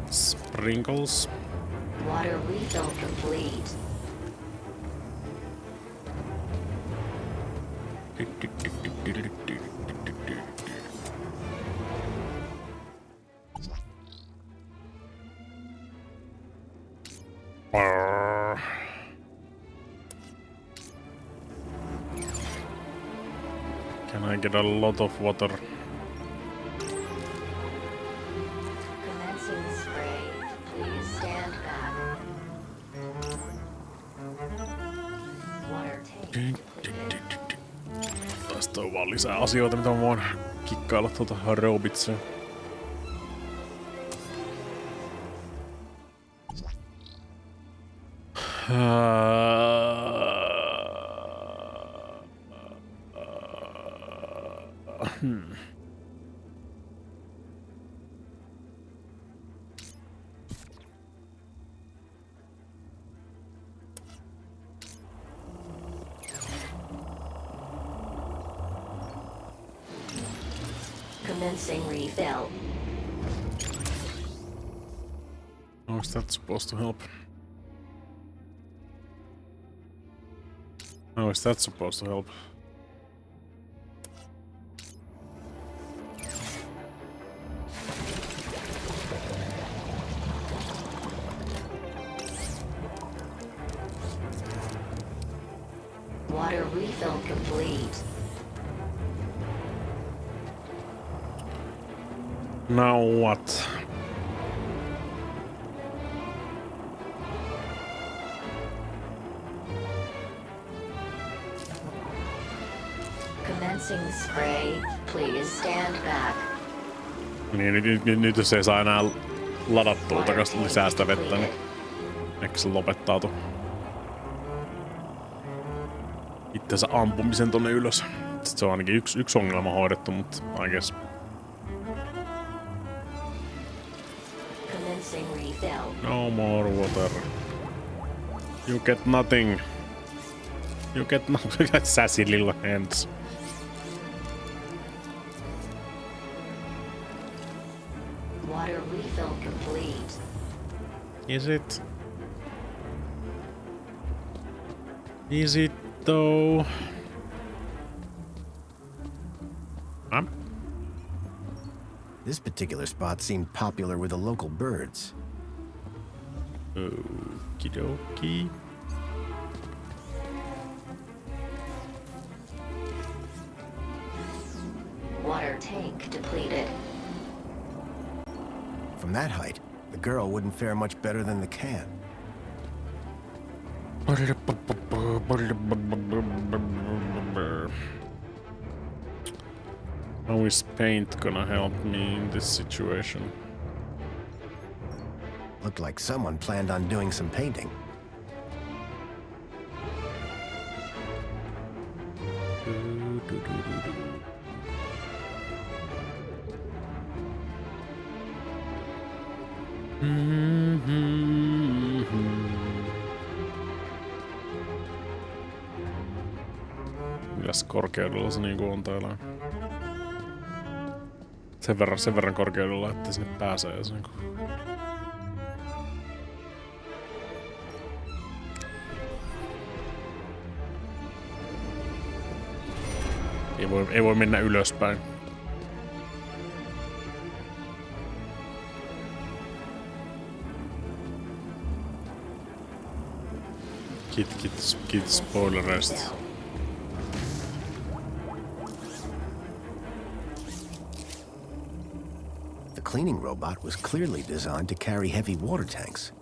Sprinkles. Water refill complete. Can I get a lot of water? Commencing spray. Please stand back. Water tank. Tästä on vaan lisää asioita, mitä mä voin kikkailla tuota robitsia. Commencing refill. How is that supposed to help? How is that supposed to help? Water refill complete. Now what? Commencing spray. Please stand back. Niin, nyt jos ei saa enää ladattua takaisin lisää sitä vettä, niin eikö se lopettaa tuon? itsensä ampumisen tonne ylös. Sitten se on ainakin yksi ongelma hoidettu, mutta I guess. No more water. You get nothing. You get nothing. Sassy little hands. Water refill complete. Is it? Is it though? This particular spot seemed popular with the local birds. Okie dokie. Water tank depleted. From that height, the girl wouldn't fare much better than the can. How is paint gonna help me in this situation? Looked like someone planned on doing some painting. Mitäs korkeudella se niinku on täällä? Sen verran korkeudella, että sinne pääsee. Se niinku. Ei voi mennä ylöspäin. Kit spoilereista. The cleaning robot was clearly designed to carry heavy water tanks.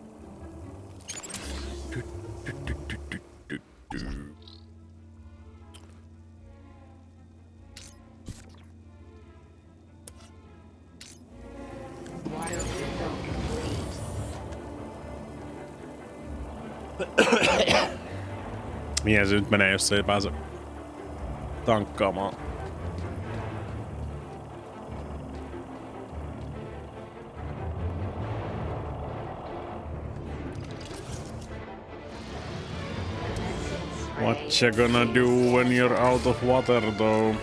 Water refill complete. Mihin se nyt menee, jos ei pääse tankkaamaan? What you gonna do when you're out of water, though?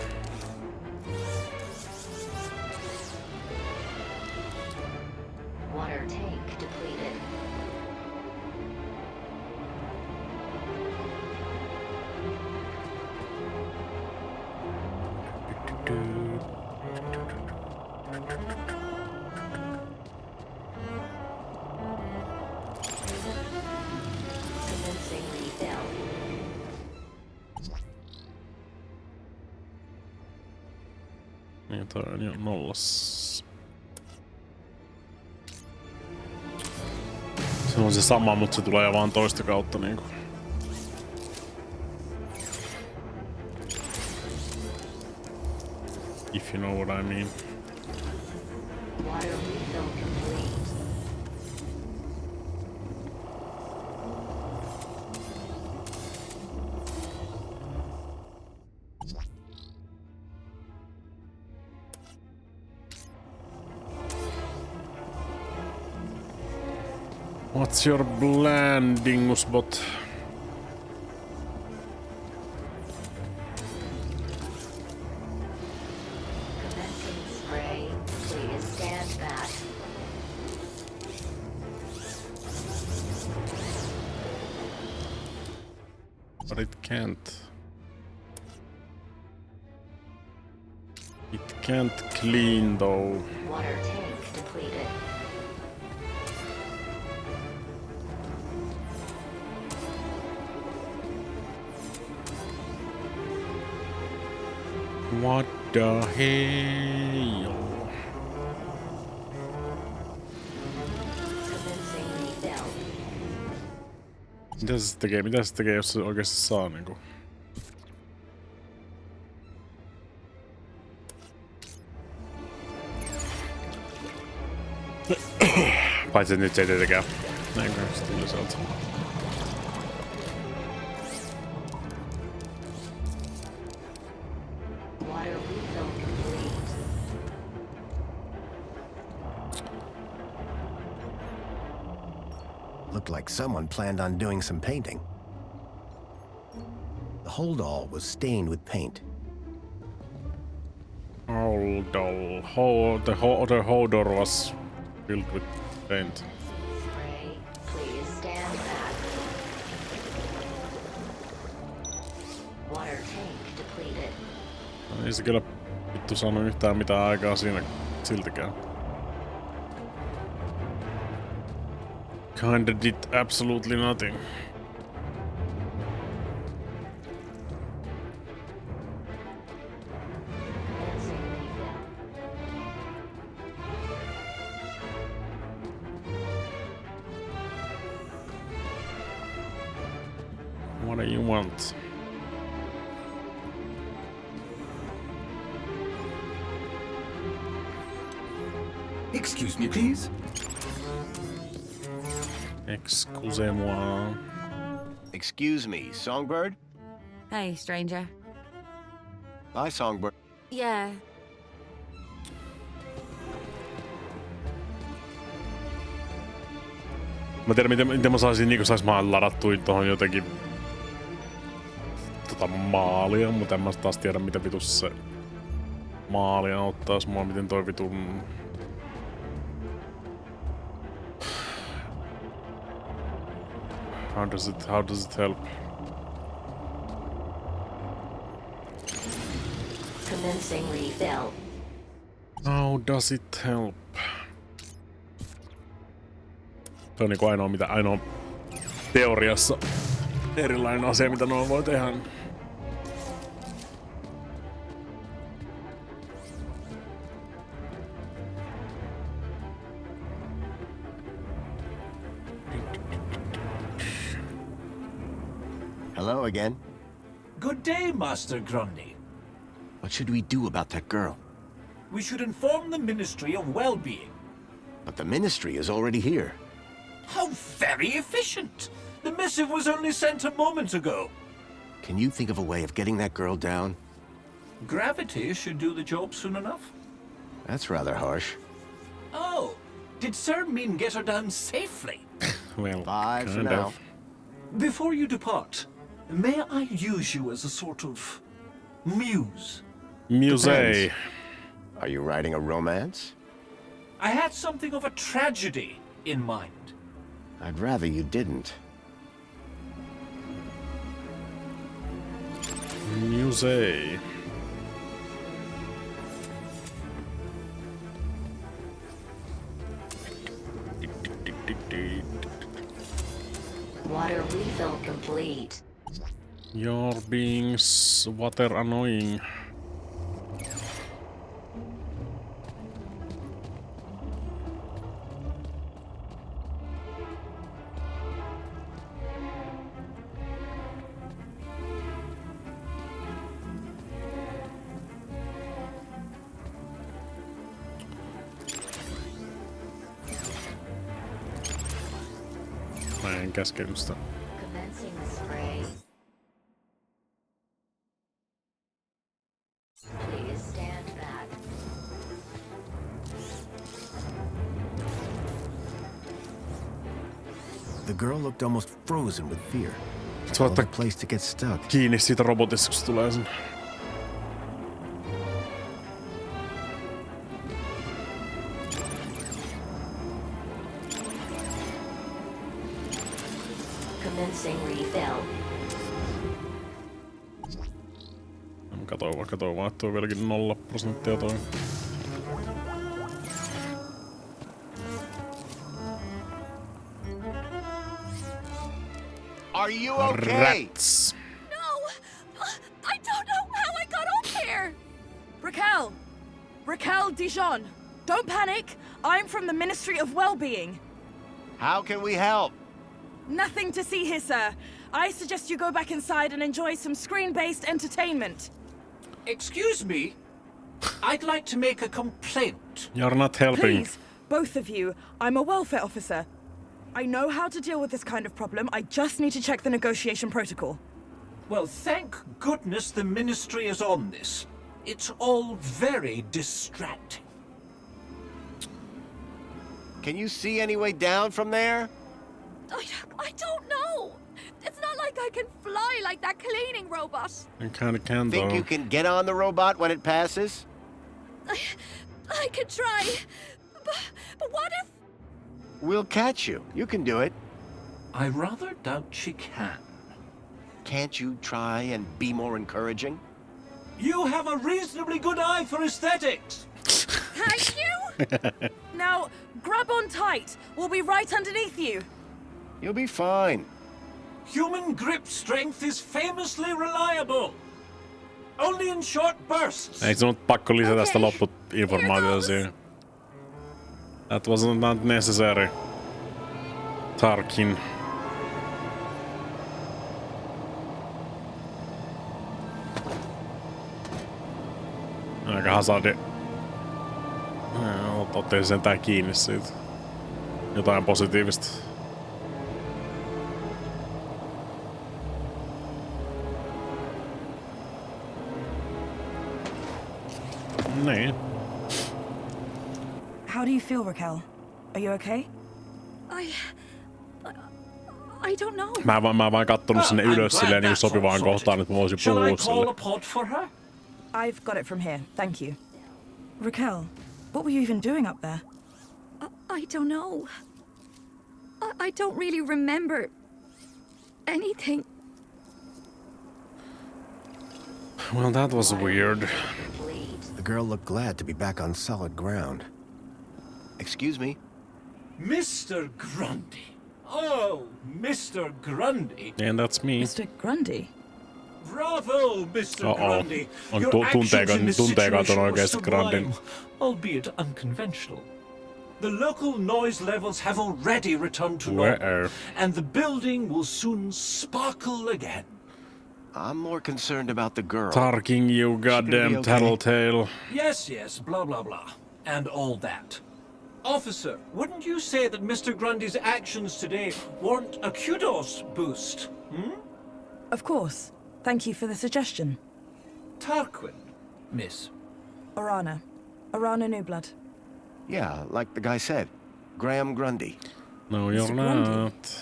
Water tank depleted. Commencing refill. Niin, toi on jo nollas. Se on se sama, mutta se tulee vaan toista kautta niinku. If you know what I mean. Water refill complete. What's your plan, Dingusbot? Commencing spray. Please stand back. But it can't. It can't clean though. Water tank depleted. What the hell? Commencing refill. Mitä se tekee? Mitä se tekee, jos se oikeesti saa niinku? Paitsi että nyt se ei tietenkään. Näinkö se tuli sieltä? Looked like someone planned on doing some painting. The holdall was stained with paint. Holdall. The holder was filled with paint. Spray, please stand back. Water tank depleted. Ei se kyllä vittu saanut yhtään mitään aikaa siinä siltikään. Kinda did absolutely nothing. What do you want? Excuse me, please. Excusez-moi. Excuse me, Songbird? Hey, stranger. Bye, Songbird. Yeah. Mä tiedän miten mä saisin niinku mä ladattuin tohon jotenkin maalia, mutta en mä taas tiedä mitä vitus se maali auttaisi mua, miten toi vitun How does it help? Commencing refill. How does it help? Toi on niinku ainoa teoriassa erilainen asia mitä noin voi tehdä. Hello again. Good day, Master Grundy. What should we do about that girl? We should inform the Ministry of Well-being. But the Ministry is already here. How very efficient! The missive was only sent a moment ago. Can you think of a way of getting that girl down? Gravity should do the job soon enough. That's rather harsh. Oh, did Sir mean get her down safely? Well, bye for now. Before you depart, may I use you as a sort of muse? Muse. Are you writing a romance? I had something of a tragedy in mind. I'd rather you didn't. Muse. Water refill complete. You're being water annoying. Mä en käskenyt sitä. Commencing spray. Please stand back. The girl looked almost frozen with fear. So What a place to get stuck. Kiinni siitä robotista, kun se tulee sinne. Commencing refill. Katoin vaan, että toi vieläkin 0% toi. Are you okay? Rats. No! I don't know how I got up here! Raquel! Raquel Dijon! Don't panic! I'm from the Ministry of Well-being. How can we help? Nothing to see here, sir. I suggest you go back inside and enjoy some screen-based entertainment. Excuse me? I'd like to make a complaint. You're not helping. Please, both of you. I'm a welfare officer. I know how to deal with this kind of problem. I just need to check the negotiation protocol. Well, thank goodness the Ministry is on this. It's all very distracting. Can you see any way down from there? I don't know. It's not like I can fly like that cleaning robot. I kinda can Think though. you can get on the robot when it passes? I could try. But what if... We'll catch you. You can do it. I rather doubt she can. Can't you try and be more encouraging? You have a reasonably good eye for aesthetics. Thank you? Now, grab on tight. We'll be right underneath you. You'll be fine. Human grip strength is famously reliable. Only in short bursts. Eikö se ollut pakko lisätä sitä loppuinformaatiota siihen? That wasn't not necessary. Tarkin. Aika hazardi. Ottei sentään kiinni siitä. Jotain positiivista. Niin. How do you feel, Raquel? Are you okay? I don't know. Mä vaan kattonut sinne ylös silleen niin sopivaan kohtaan, että mä voisin Shall puhua I call sille. a pod for her? I've got it from here. Thank you. Raquel, what were you even doing up there? I don't know. I don't really remember anything. Well, that was weird. The girl looked glad to be back on solid ground. Excuse me? Mr. Grundy. Oh, Mr. Grundy. And that's me. Mr. Grundy? Bravo, Mr. Grundy. On Your actions in this tunteekaan ton situation were oikeesti Grundin. sublime, albeit unconventional. The local noise levels have already returned to normal, and the building will soon sparkle again. I'm more concerned about the girl. Tarking, you goddamn tattletale. Yes, blah, blah, blah. And all that. Officer, wouldn't you say that Mr. Grundy's actions today warrant a kudos boost, Of course. Thank you for the suggestion. Tarquin, miss. Orana. Orana Newblood. Yeah, like the guy said. Graham Grundy. No, you're not.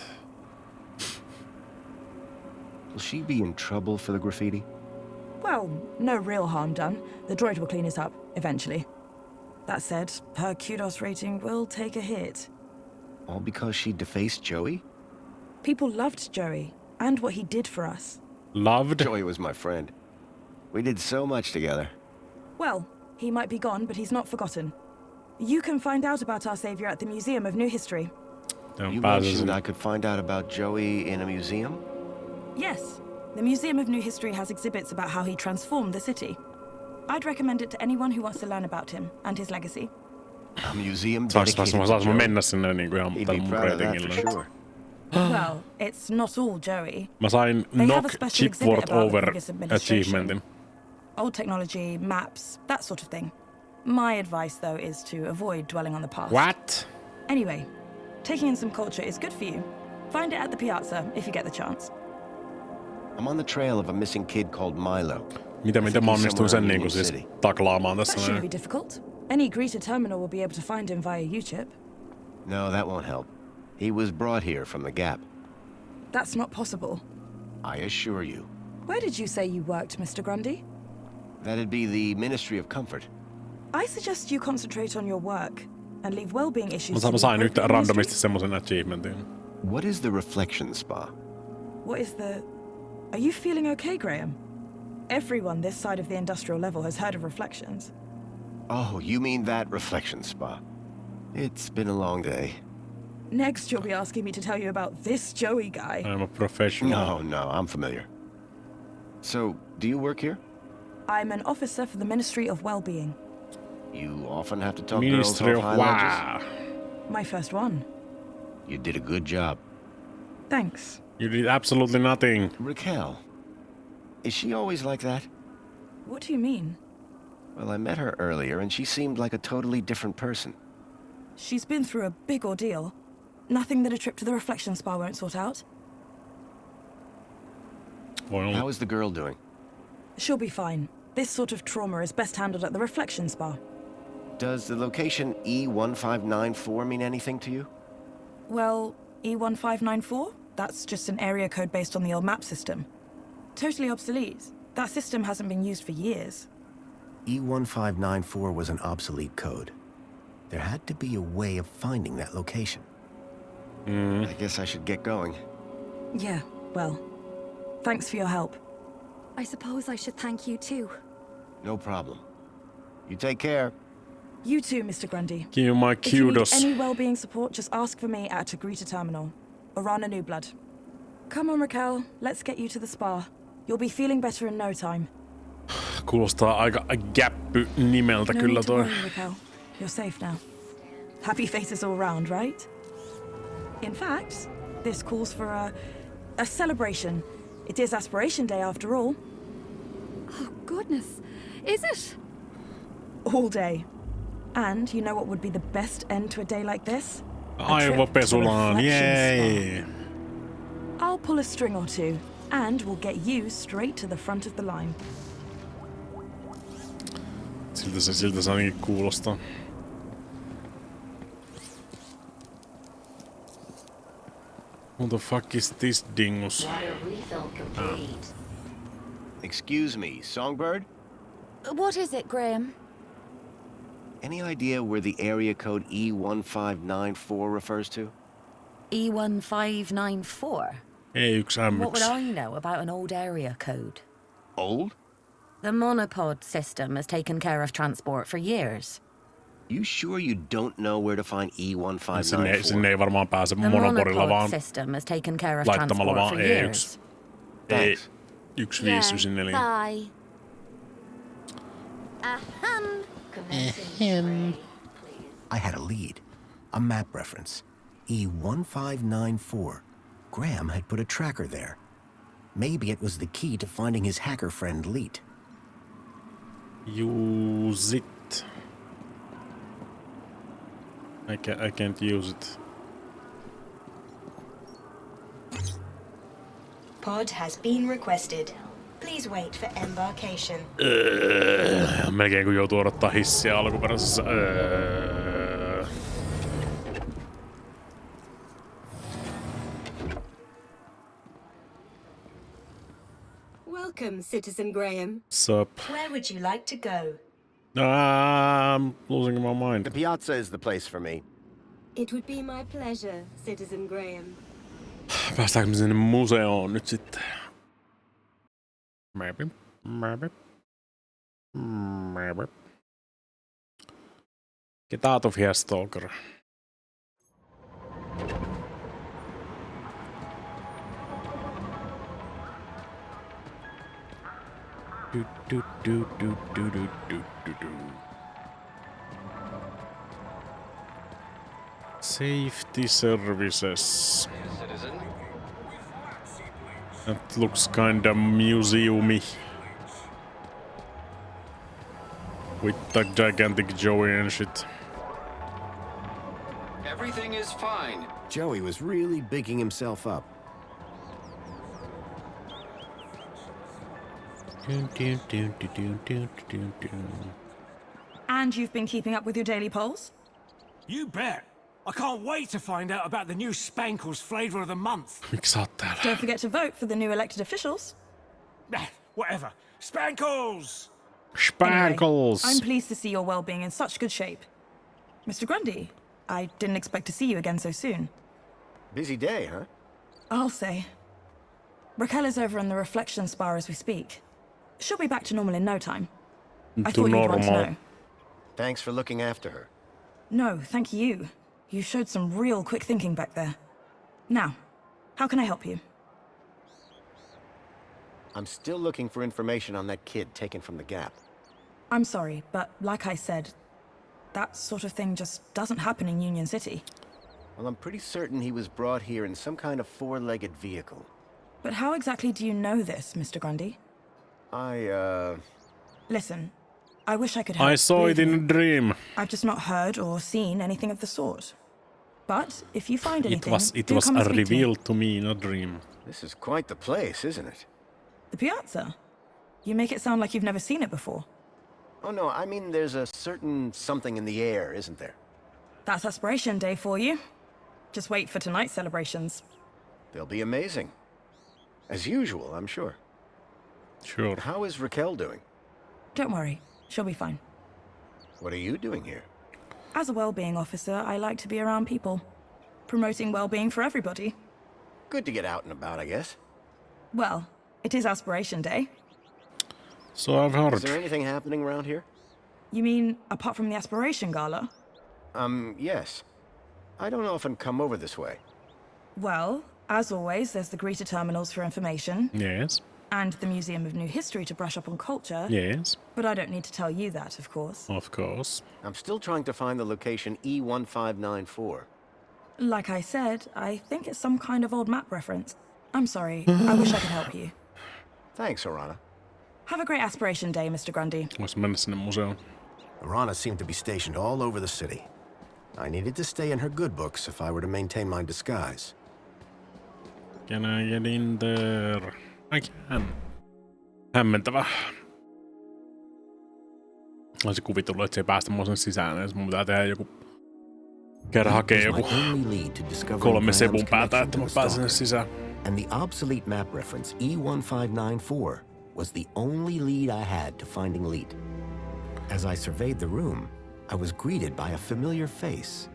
Will she be in trouble for the graffiti? Well, no real harm done. The droid will clean it up, eventually. That said, her kudos rating will take a hit. All because she defaced Joey? People loved Joey, and what he did for us. Loved? Joey was my friend. We did so much together. Well, he might be gone, but he's not forgotten. You can find out about our savior at the Museum of New History. You mentioned I could find out about Joey in a museum? Yes. The Museum of New History has exhibits about how he transformed the city. I'd recommend it to anyone who wants to learn about him and his legacy. A museum dedicated to Saas mä Joey? mennä sinne niinku ihan He'd tällä be mun proud of that for ratingilla. sure. Well, it's not all Joey. Mä sain They have a knock special exhibit chipboard about the over previous administration. achievementin. Old technology, maps, that sort of thing. My advice, though, is to avoid dwelling on the past. What? Anyway, taking in some culture is good for you. Find it at the piazza if you get the chance. I'm on the trail of a missing kid called Milo. Miten mä onnistun sen niinku siis taklaamaan That tässä shouldn't be näin? difficult. Any greeter terminal will be able to find him via U-chip. No, that won't help. He was brought here from the Gap. That's not possible. I assure you. Where did you say you worked, Mr. Grundy? That'd be the Ministry of Comfort. I suggest you concentrate on your work and leave well-being issues to Mä the sain nyt appropriate randomisti ministry. semmosen achievementin. What is the Reflection Spa? What is the... Are you feeling okay, Graham? Everyone this side of the industrial level has heard of Reflections. Oh, you mean that Reflection Spa. It's been a long day. Next, you'll be asking me to tell you about this Joey guy. I'm a professional. No, I'm familiar. So, do you work here? I'm an officer for the Ministry of Well-being. You often have to talk Ministry girls of off high ledges? My first one. You did a good job. Thanks. You did absolutely nothing. Raquel, is she always like that? What do you mean? Well, I met her earlier and she seemed like a totally different person. She's been through a big ordeal. Nothing that a trip to the Reflection Spa won't sort out. How is the girl doing? She'll be fine. This sort of trauma is best handled at the Reflection Spa. Does the location E1594 mean anything to you? Well, E1594? That's just an area code based on the old map system. Totally obsolete. That system hasn't been used for years. E1594 was an obsolete code. There had to be a way of finding that location. I guess I should get going. Yeah, well, thanks for your help. I suppose I should thank you too. No problem. You take care. You too, Mr. Grundy. Give you my If you need kudos. any well-being support, just ask for me at Agrita Terminal. Orana New Blood. Come on, Raquel. Let's get you to the spa. You'll be feeling better in no time. Kuulostaa aika gäppy nimeltä No kyllä need to toi. worry, Raquel. You're safe now. Happy faces all round, right? In fact, this calls for a celebration. It is Aspiration Day after all. Oh, goodness. Is it? All day. And you know what would be the best end to a day like this? Aivopesulaan, yay! I'll pull a string or two, and we'll get you straight to the front of the line. Siltä se ainakin kuulostaa. Who the fuck is this dingus? Water refill complete. Excuse me, Songbird? What is it, Graham? Any idea where the area code E1594 refers to? E1594? E1M1. What would I know about an old area code? Old? The monopod system has taken care of transport for years. You sure you don't know where to find E1594? Sinne ei varmaan pääse The monopodilla monopod vaan system has taken care of laittamalla transport vaan for E1. years. Thanks. E1594. Bye. I had a lead. A map reference. E1594. Graham had put a tracker there. Maybe it was the key to finding his hacker friend Leet. Use it. I can't use it. Pod has been requested. Please wait for embarkation. Melkein kun joutuu odottaa hissiä alkuperäisessä. Welcome, Citizen Graham. Sup? Where would you like to go? I'm losing my mind. The piazza is the place for me. It would be my pleasure, Citizen Graham. Päästäänkö me sinne museoon nyt sitten? Maybe. Get out of here, stalker. Safety services. That looks kinda museumy. With the gigantic Joey and shit. Everything is fine. Joey was really bigging himself up. And you've been keeping up with your daily polls? You bet. I can't wait to find out about the new Spankles flavour of the month. Miksi sä oot täällä? Don't forget to vote for the new elected officials. Whatever. Spankles! Spankles! Anyway, I'm pleased to see your well-being in such good shape. Mr. Grundy, I didn't expect to see you again so soon. Busy day, huh? I'll say. Raquel is over in the reflection spa as we speak. She'll be back to normal in no time. I thought you'd want to know. Thanks for looking after her. No, thank you. You showed some real quick thinking back there. Now, how can I help you? I'm still looking for information on that kid taken from the Gap. I'm sorry, but like I said, that sort of thing just doesn't happen in Union City. Well, I'm pretty certain he was brought here in some kind of four-legged vehicle. But how exactly do you know this, Mr. Grundy? Listen, I wish I could help. I saw it in a dream. I've just not heard or seen anything of the sort. But if you find anything, It do was come and speak revealed to me in a dream. This is quite the place, isn't it? The piazza? You make it sound like you've never seen it before. Oh no, I mean there's a certain something in the air, isn't there? That's Aspiration Day for you. Just wait for tonight's celebrations. They'll be amazing. As usual, I'm sure. Sure. How is Raquel doing? Don't worry, she'll be fine. What are you doing here? As a well-being officer, I like to be around people. Promoting well-being for everybody. Good to get out and about, I guess. Well, it is Aspiration Day. So I've heard. Is there anything happening around here? You mean, apart from the Aspiration Gala? Yes. I don't often come over this way. Well, as always, there's the greeter terminals for information. Yes. And the Museum of New History to brush up on culture. Yes. But I don't need to tell you that, of course. Of course. I'm still trying to find the location E1594. Like I said, I think it's some kind of old map reference. I'm sorry, I wish I could help you. Thanks, Orana. Have a great Aspiration Day, Mr. Grundy. Voisi mennä sinne museoon. Orana seemed to be stationed all over the city. I needed to stay in her good books if I were to maintain my disguise. Can I get in there? I can. Hämmentävä. Olisi kuvitellut, että se ei päästä mua sen sisään edes. Mun pitää tehdä joku... Käydä hakee joku 3 sevun päätä, että mä pääsen sisään. And the obsolete map reference E1594 was the only lead I had to finding Leet. As I surveyed the room, I was greeted by a familiar face.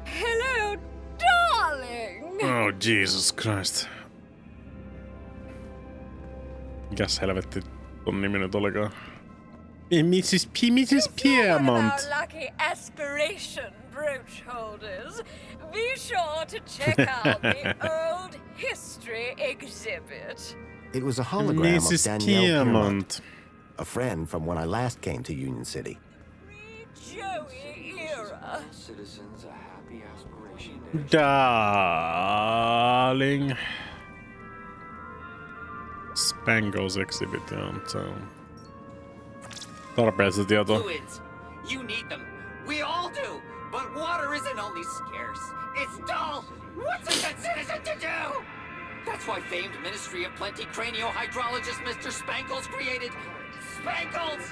Hello, darling! Oh, Jesus Christ. Mikäs helvetti ton nimi nyt olikaan? Mrs. Piermont. Our lucky Aspiration brooch holders. Be sure to check out the old history exhibit. It was a hologram Mrs. of Danielle Piermont, a friend from when I last came to Union City. Joey era. Citizens, a happy Aspiration Day. darling. Spangles exhibit, se on tarpeellista tietoa. Fluids. You need them. We all do. But water isn't only scarce. It's dull. What's a good citizen to do? That's why famed Ministry of Plenty cranio-hydrologist Mr. Spankles created Spankles!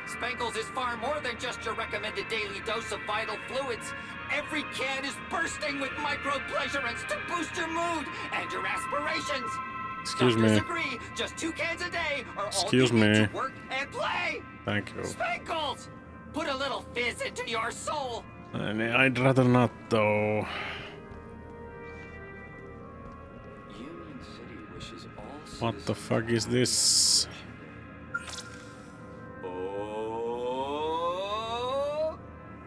Spankles is far more than just your recommended daily dose of vital fluids. Every can is bursting with micro-pleasurants to boost your mood and your aspirations. Excuse Doctors me. agree, just 2 cans a day are all Excuse you need me. to work and play. Thank you. Spankles! Put a little fizz into your soul. I'd rather not, though. Union City wishes all What the fuck is this? Oh,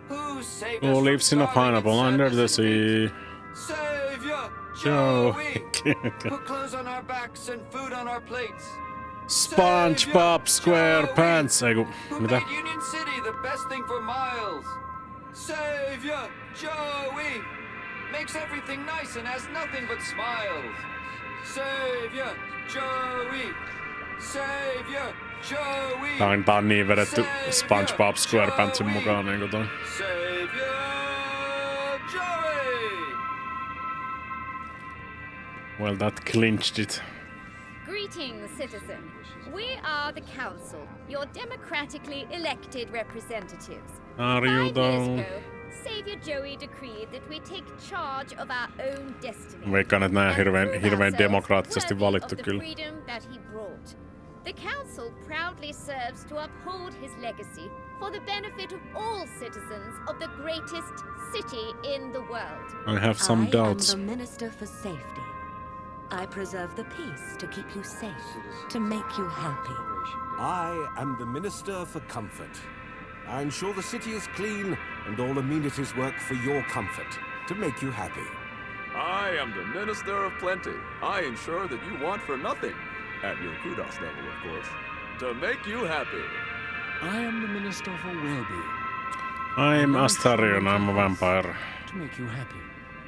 who saved Who us lives from in a starving pineapple and under the sadness and sea? Savior Joey. Put clothes on our backs and food on our plates. SpongeBob SquarePants. Eiku, Who mitä? made Union City the best thing for miles? Savior Joey makes everything nice and has nothing but smiles. Savior Joey. Savior Joey. Tää on niin vedetty SpongeBob SquarePantsin mukaan niinku toi. Savior Joey. Well, that clinched it. Greetings, citizen. We are the Council, your democratically elected representatives. Are you 5 years though? ago, Savior Joey decreed that we take charge of our own destiny. Veikkaan, että nää and hirveän prove demokraattisesti ourselves valittu worthy of the kyllä. freedom that he brought. The Council proudly serves to uphold his legacy for the benefit of all citizens of the greatest city in the world. I have some doubts. I am the Minister for Safety. I preserve the peace to keep you safe, to make you happy. I am the Minister for Comfort. I ensure the city is clean and all amenities work for your comfort, to make you happy. I am the Minister of Plenty. I ensure that you want for nothing, at your kudos level, of course, to make you happy. I am the Minister for Well-being. I'm Astarion, I'm a vampire. To make you happy.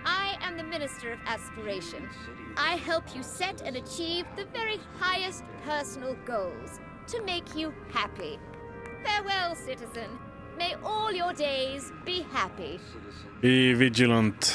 I am the Minister of Aspiration. I help you set and achieve the very highest personal goals to make you happy. Farewell, citizen. May all your days be happy. Be vigilant.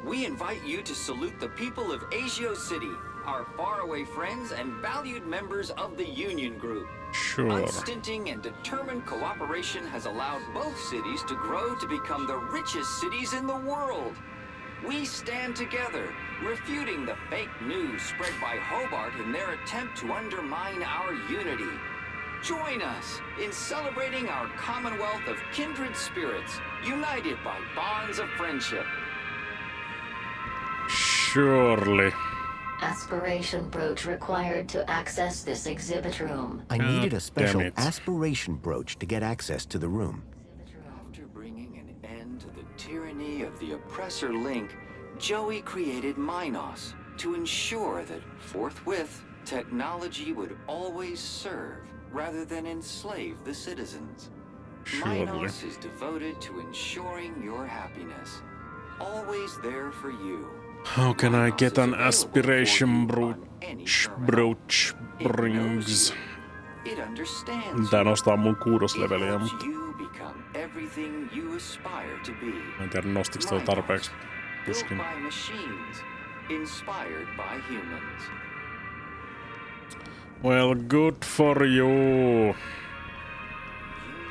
We invite you to salute the people of Asio City, our faraway friends and valued members of the Union Group. Sure. Unstinting and determined cooperation has allowed both cities to grow to become the richest cities in the world. We stand together, refuting the fake news spread by Hobart in their attempt to undermine our unity. Join us in celebrating our commonwealth of kindred spirits, united by bonds of friendship. Surely. Aspiration brooch required to access this exhibit room. I needed a special aspiration brooch to get access to the room. After bringing an end to the tyranny of the oppressor Link, Joey created Minos to ensure that forthwith technology would always serve rather than enslave the citizens. Minos is devoted to ensuring your happiness, always there for you. How can I get an aspiration brooch brings? It understands Tää nostaa mun 6. leveliä, you mutta become everything you aspire to be. mä en tiedä nostiks toi tarpeeksi. Built Tuskin. by machines, inspired by humans. Well, good for you.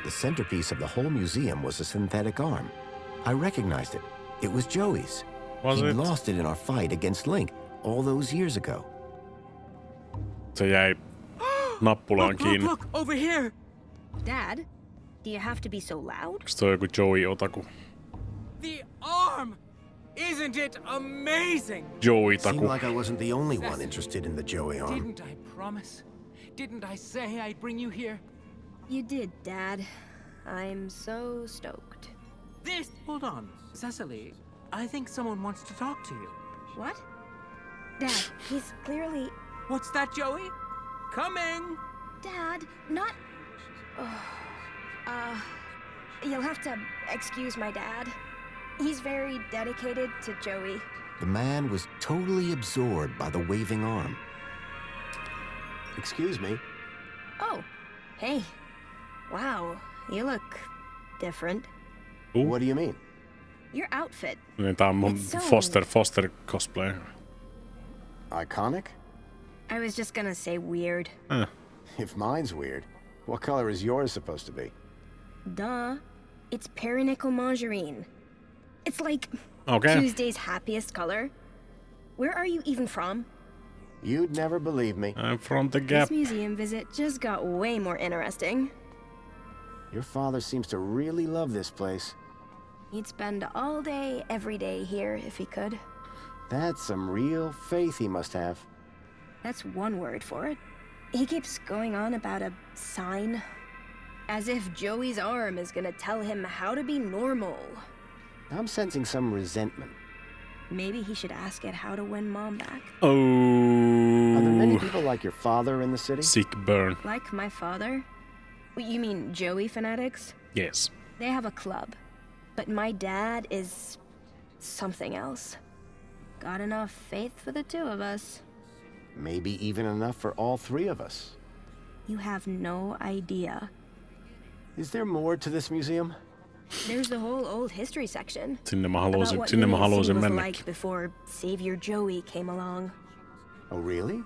The centerpiece of the whole museum was a synthetic arm. I recognized it. It was Joey's. He lost it in our fight against Link all those years ago. Se jäi nappulaan kiinni. Look, over here! Dad, do you have to be so loud? Se on joku Joey Otaku. The arm! Isn't it amazing? Joey Taku. Seemed like I wasn't the only one interested in the Joey arm. Didn't I promise? Didn't I say I'd bring you here? You did, Dad. I'm so stoked. This... Hold on, Cecily. I think someone wants to talk to you. What? Dad, he's clearly... What's that, Joey? Coming! Dad, not... you'll have to excuse my dad. He's very dedicated to Joey. The man was totally absorbed by the waving arm. Excuse me. Oh, hey. Wow, you look different. What do you mean? Your outfit. Niin tää on mun Foster cosplay. Iconic? I was just gonna say weird. If mine's weird, what color is yours supposed to be? Duh. It's perinickel margarine. It's like Tuesday's happiest color. Where are you even from? You'd never believe me. I'm from the Gap. This museum visit just got way more interesting. Your father seems to really love this place. He'd spend all day, every day here if he could. That's some real faith he must have. That's one word for it. He keeps going on about a sign. As if Joey's arm is gonna tell him how to be normal. I'm sensing some resentment. Maybe he should ask it how to win Mom back. Oh. Are there many people like your father in the city? Sick burn. Like my father? You mean Joey fanatics? Yes. They have a club. But my dad is... something else. Got enough faith for the two of us. Maybe even enough for all three of us. You have no idea. Is there more to this museum? There's the whole old history section. Sinne mä haluaisin mennä. Like before Savior Joey came along. Oh, really?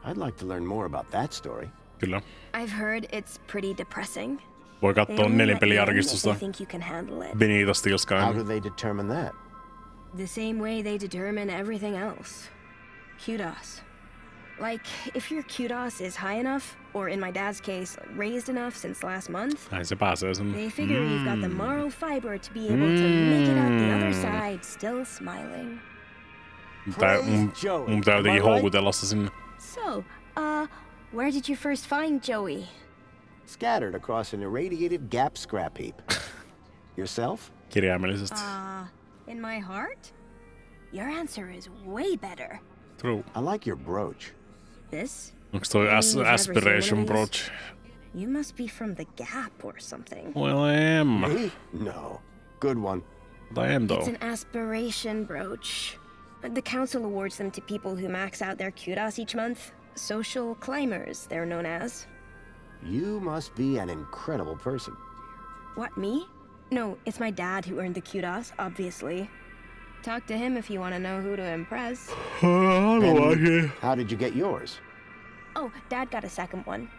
I'd like to learn more about that story. Kyllä. I've heard it's pretty depressing. Voi katsoa Nelinpeli-arkistosta. Benito Steelskine. How do they determine that? The same way they determine everything else. Kudos. Like, if your kudos is high enough, or in my dad's case, raised enough since last month, Näin se pääsee sen. They figure you've got the moral fiber to be able to make it out the other side still smiling. Mun pitää jotenkin houkutella se sinne. So, where did you first find Joey? Scattered across an irradiated Gap scrap heap. Yourself? Kirjaimellisesti. In my heart? Your answer is way better. True. I like your brooch. This? Onks toi aspiration brooch? You must be from the Gap or something. Well, I am. Me? No. Good one. But I am though. It's an aspiration brooch. The council awards them to people who max out their kudos each month. Social climbers, they're known as. You must be an incredible person. What, me? No, it's my dad who earned the kudos, obviously. Talk to him if you want to know who to impress. How did you get yours? Oh, Dad got a second one.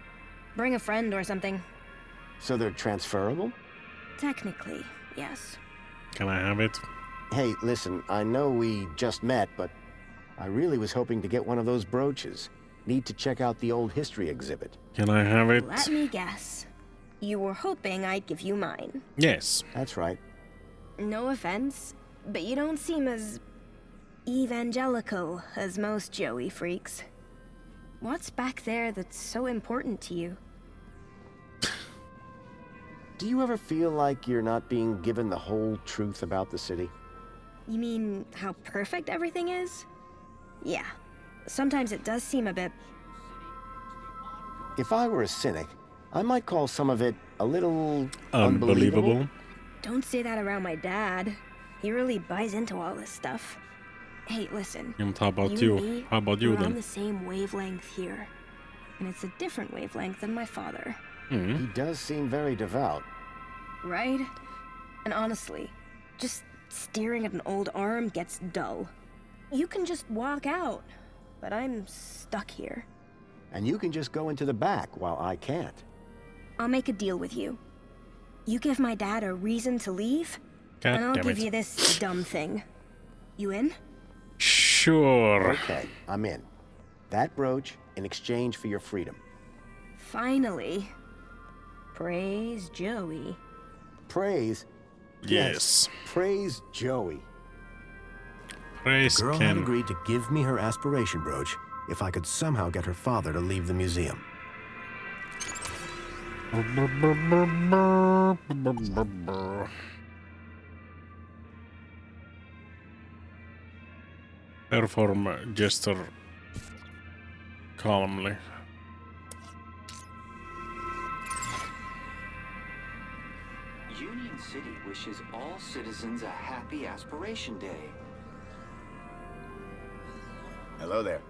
Bring a friend or something. So they're transferable? Technically, yes. Can I have it? Hey, listen, I know we just met, but I really was hoping to get one of those brooches. Need to check out the old history exhibit. Can I have it? Let me guess. You were hoping I'd give you mine. Yes. That's right. No offense, but you don't seem as evangelical as most Joey freaks. What's back there that's so important to you? Do you ever feel like you're not being given the whole truth about the city? You mean how perfect everything is? Yeah. Sometimes it does seem a bit... If I were a cynic, I might call some of it a little... unbelievable. Don't say that around my dad. He really buys into all this stuff. Hey, listen. Yeah, but how about you? How about you we're then? on the same wavelength here. And it's a different wavelength than my father. He does seem very devout. Right? And honestly, just staring at an old arm gets dull. You can just walk out, but I'm stuck here. And you can just go into the back while I can't. I'll make a deal with you. You give my dad a reason to leave, and I'll give you this dumb thing. You in? Sure. Okay, I'm in. That brooch in exchange for your freedom. Finally. Praise Joey. Praise? Yes. Praise Joey. Praise the girl Ken. had agreed to give me her aspiration brooch if I could somehow get her father to leave the museum. Perform gesture calmly. Union City wishes all citizens a happy Aspiration Day. Hello there.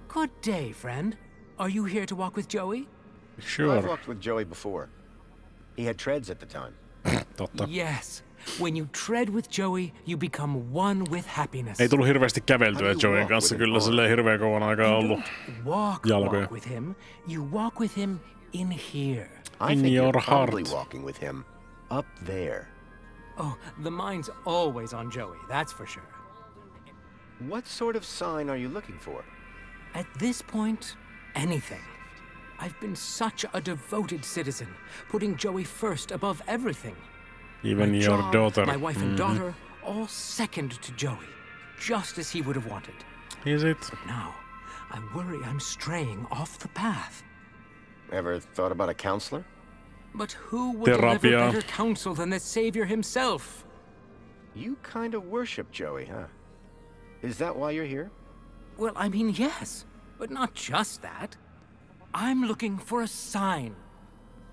Good day, friend. Are you here to walk with Joey? Sure. I've walked with Joey before. He had treads at the time. Yes. When you tread with Joey, you become one with happiness. Ei tullut hirveästi käveltyä Joeyn kanssa, kyllä silleen hirveän kauan aikaa ollut jalkoja. Walk with him. You walk with him in here. I think you're probably walking with him up there. Oh, the mind's always on Joey, that's for sure. What sort of sign are you looking for? At this point, anything. I've been such a devoted citizen, putting Joey first above everything. Even my your job, daughter. My wife and daughter, all second to Joey, just as he would have wanted. Is it? But now, I worry I'm straying off the path. Ever thought about a counselor? But who would deliver better counsel than the Savior himself? You kind of worship Joey, huh? Is that why you're here? Well, I mean, yes, but not just that. I'm looking for a sign.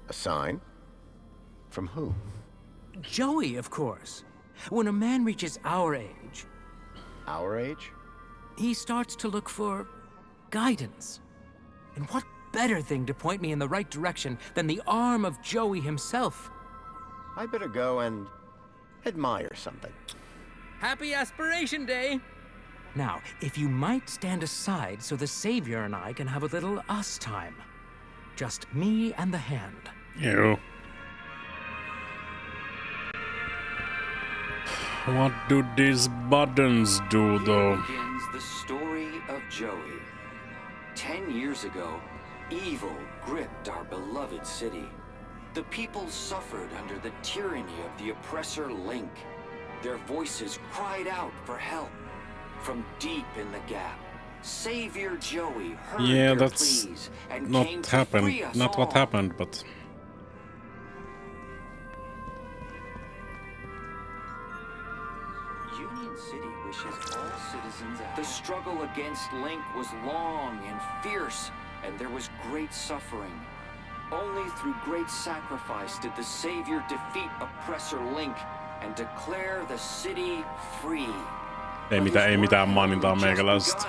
A sign? From who? Joey, of course. When a man reaches our age... Our age? He starts to look for guidance. And what better thing to point me in the right direction than the arm of Joey himself? I better go and admire something. Happy Aspiration Day! Now, if you might stand aside so the Savior and I can have a little us time. Just me and the hand. You. What do these buttons do, though? Here begins the story of Joey. 10 years ago, evil gripped our beloved city. The people suffered under the tyranny of the oppressor Link. Their voices cried out for help. From deep in the gap, Savior Joey heard yeah, their that's pleas and not came to happened. free us Not all. what happened, but Union City wishes all citizens a The struggle against Link was long and fierce, and there was great suffering. Only through great sacrifice did the Savior defeat oppressor Link and declare the city free. ei mitään mainintaa meikäläisestä.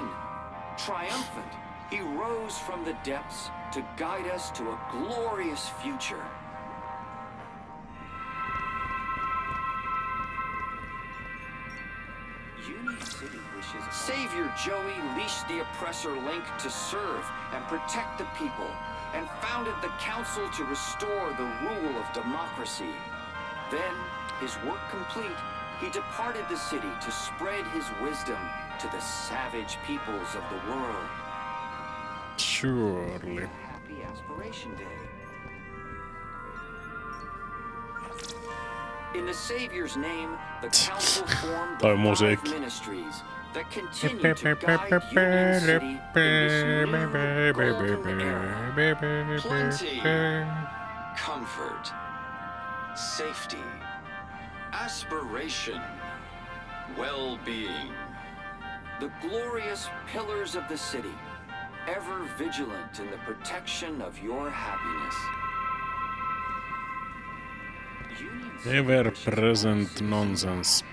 Triumphant, he rose from the depths to guide us to a glorious future. Savior Joey leashed the oppressor Link to serve and protect the people, and founded the council to restore the rule of democracy. Then, his work complete, he departed the city to spread his wisdom to the savage peoples of the world. Surely. Happy Aspiration Day. In the Savior's name, the council formed the 5 ministries that continue to guide Union City in this new golden era. Plenty, comfort, safety, aspiration, well-being. The glorious pillars of the city, ever vigilant in the protection of your happiness. Ever-present nonsense.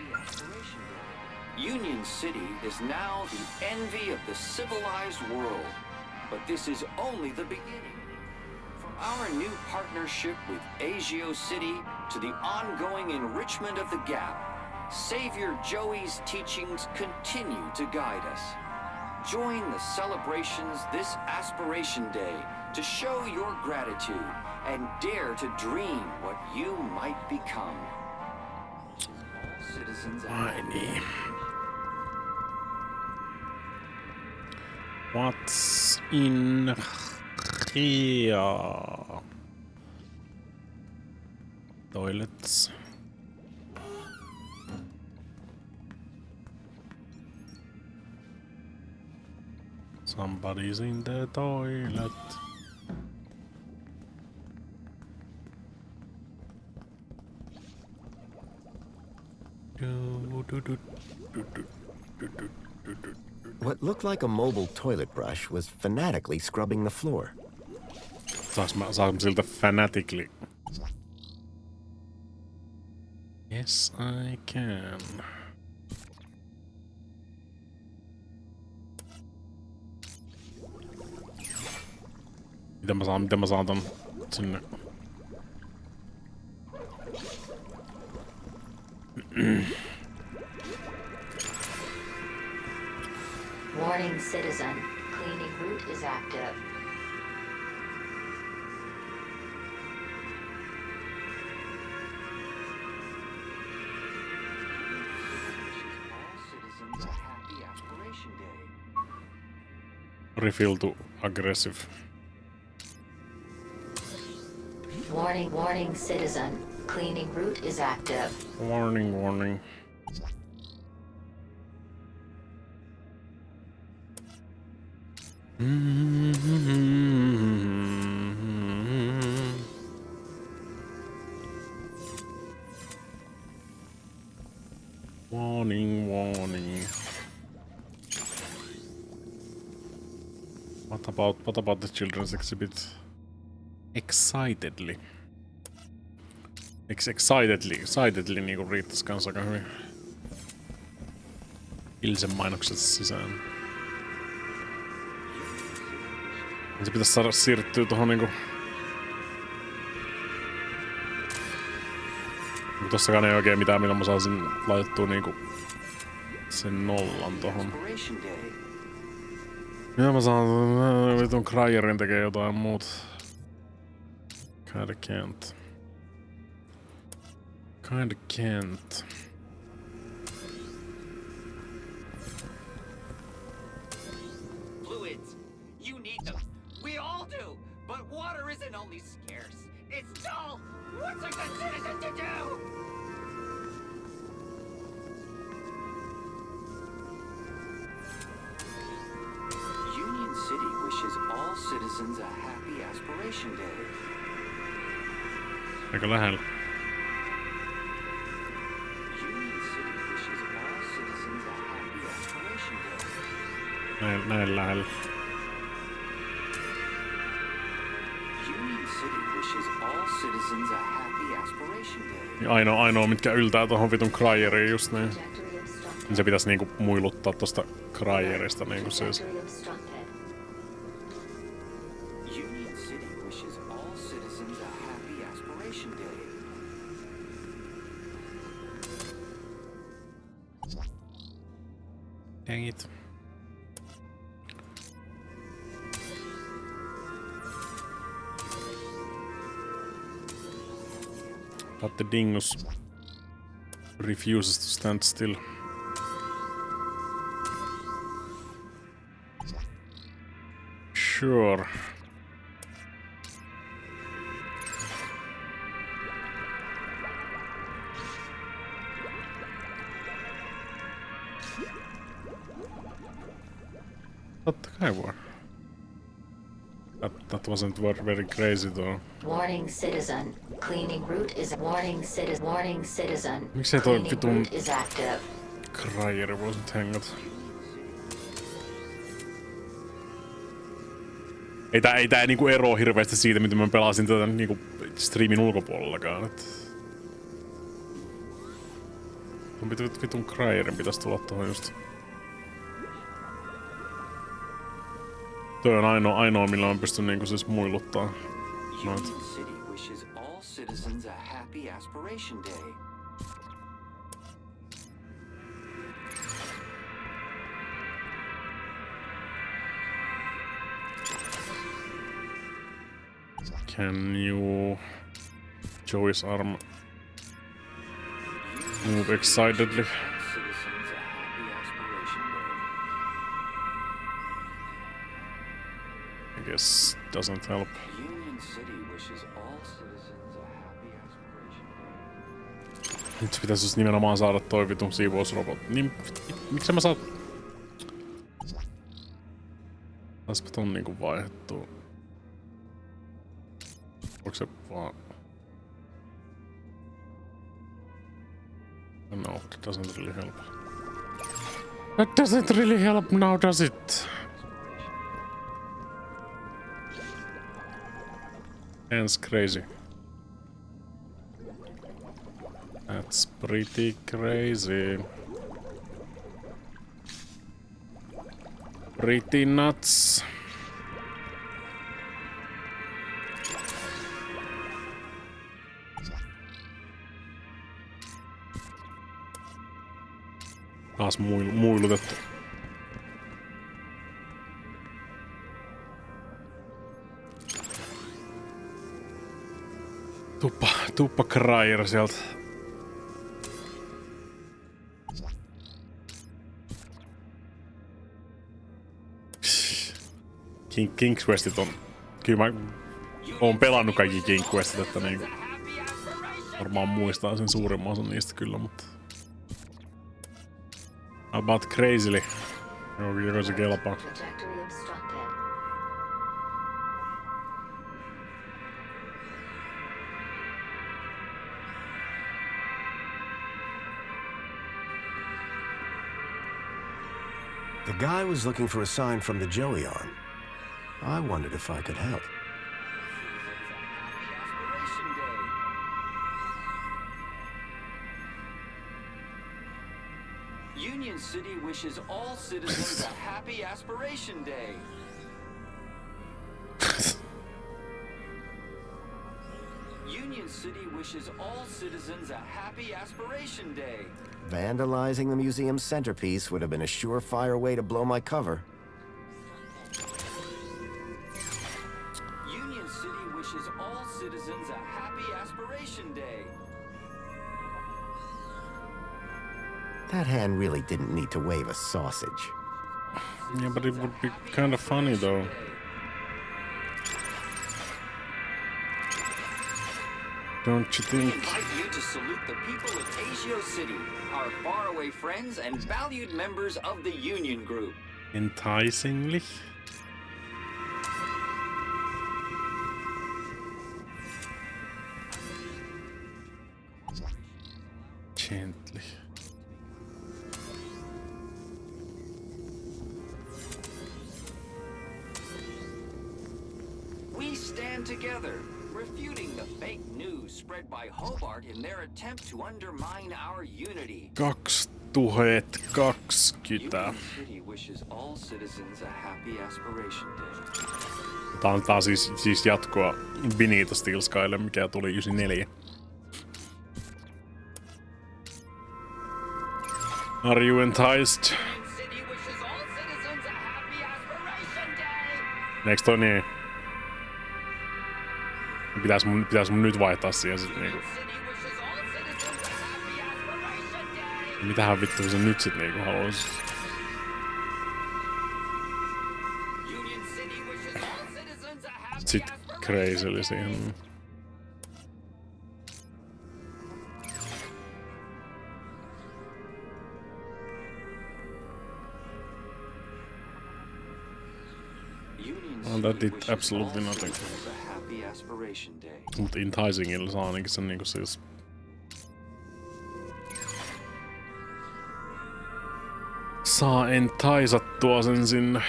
Union City is now the envy of the civilized world, but this is only the beginning. From our new partnership with Agio City to the ongoing enrichment of the Gap, Savior Joey's teachings continue to guide us. Join the celebrations this Aspiration Day to show your gratitude and dare to dream what you might become. All citizens What's in here? Toilets. Somebody's in the toilet. What looked like a mobile toilet brush was fanatically scrubbing the floor. Saanko siltä fanatically? Yes, I can. Miten mä saan tän sinne? Warning, citizen. Cleaning route is active. Refill to aggressive. Warning, citizen. Cleaning route is active. Warning. Warning. What about the children's exhibit? Excitedly niinku riittäis kans aika hyvin. Ilsen mainokset sisään. Se pitäis saada siirtyä tohon niinku... Tossakaan ei oikein mitään, millä mä saisin laitettua niinku... sen nollan tohon. Ja mä saan vitun Cryerin tekee jotain muut. Kinda can't. Fluids. You need them. We all do. But water isn't only scarce. It's dull. What's a good citizen to do? Union City wishes all citizens a happy Aspiration Day. Aika lähellä. Union City wishes all citizens a happy Aspiration Day. Näin lähellä. Union City wishes all citizens a happy Aspiration Day. Ja ainoa mitkä yltää tohon vitun Cryeriin just niin. Se pitäis niinku muiluttaa tosta Cryerista niinku siis. Union City wishes all citizens a happy Aspiration Day. Dang it. But the dingus refuses to stand still. Sure. Totta kai voi. That wasn't very crazy though. Warning citizen. Cleaning route is warning citizen. Warning citizen. Miksei toi Cleaning vitun route is active. krajeri vois nyt hengata? Ei tää niinku eroo hirveästi siitä, mitä mä pelasin tätä niinku streamin ulkopuolellakaan. Vitun krajerin pitäis tulla tohon just. Toi on ainoa millä mä pystyn niinku siis muiluttaa noita. Union City wishes all citizens a happy aspiration day. Can you... Joey's arm move excitedly? I guess doesn't help. Union City wishes all citizens a happy aspiration day. Nyt pitäis just nimenomaan saada toi vitun siivousrobot. Niin, miksi mä saat... Saispa ton niinku vaihdettua. Voiko se vaan... No, it doesn't really help. That doesn't really help now, does it? That's crazy. That's pretty crazy. Pretty nuts. Taas muilutettu. Tuppa krajer sieltä. King's Questit on... Kyllä mä oon pelannut kaikki King's Questit, että niinku... Varmaan muistaa sen suurimman osan niistä kyllä, mutta... About crazily. Joko se kelpaa. The guy was looking for a sign from the Joey arm. I wondered if I could help. Union City wishes all citizens a happy aspiration day. Union City wishes all citizens a happy aspiration day. Vandalizing the museum's centerpiece would have been a surefire way to blow my cover. Union City wishes all citizens a happy aspiration day. That hand really didn't need to wave a sausage. Yeah, but it would be kind of funny though. Don't you think? We invite you to salute the people of Asio City, our faraway friends and valued members of the Union Group. Enticingly? Gently. We stand together, refuting the fake news spread by Hobart in their attempt to undermine our unity. 2020. Union City wishes all citizens a happy aspiration day. Tää antaa siis jatkoa Benito Steel Skylle, mikä tuli 94. Are you enticed? Eiks toi niin? Pitäis mun nyt vaihtaa siihen sit niinku. Mitähän vittu se nyt sit niinku haluais? Sit crazyli siihen. Oh, that did absolutely nothing. Mut enticingilla saa ainakin sen niinku siis... Saa entaisattua sen sinne.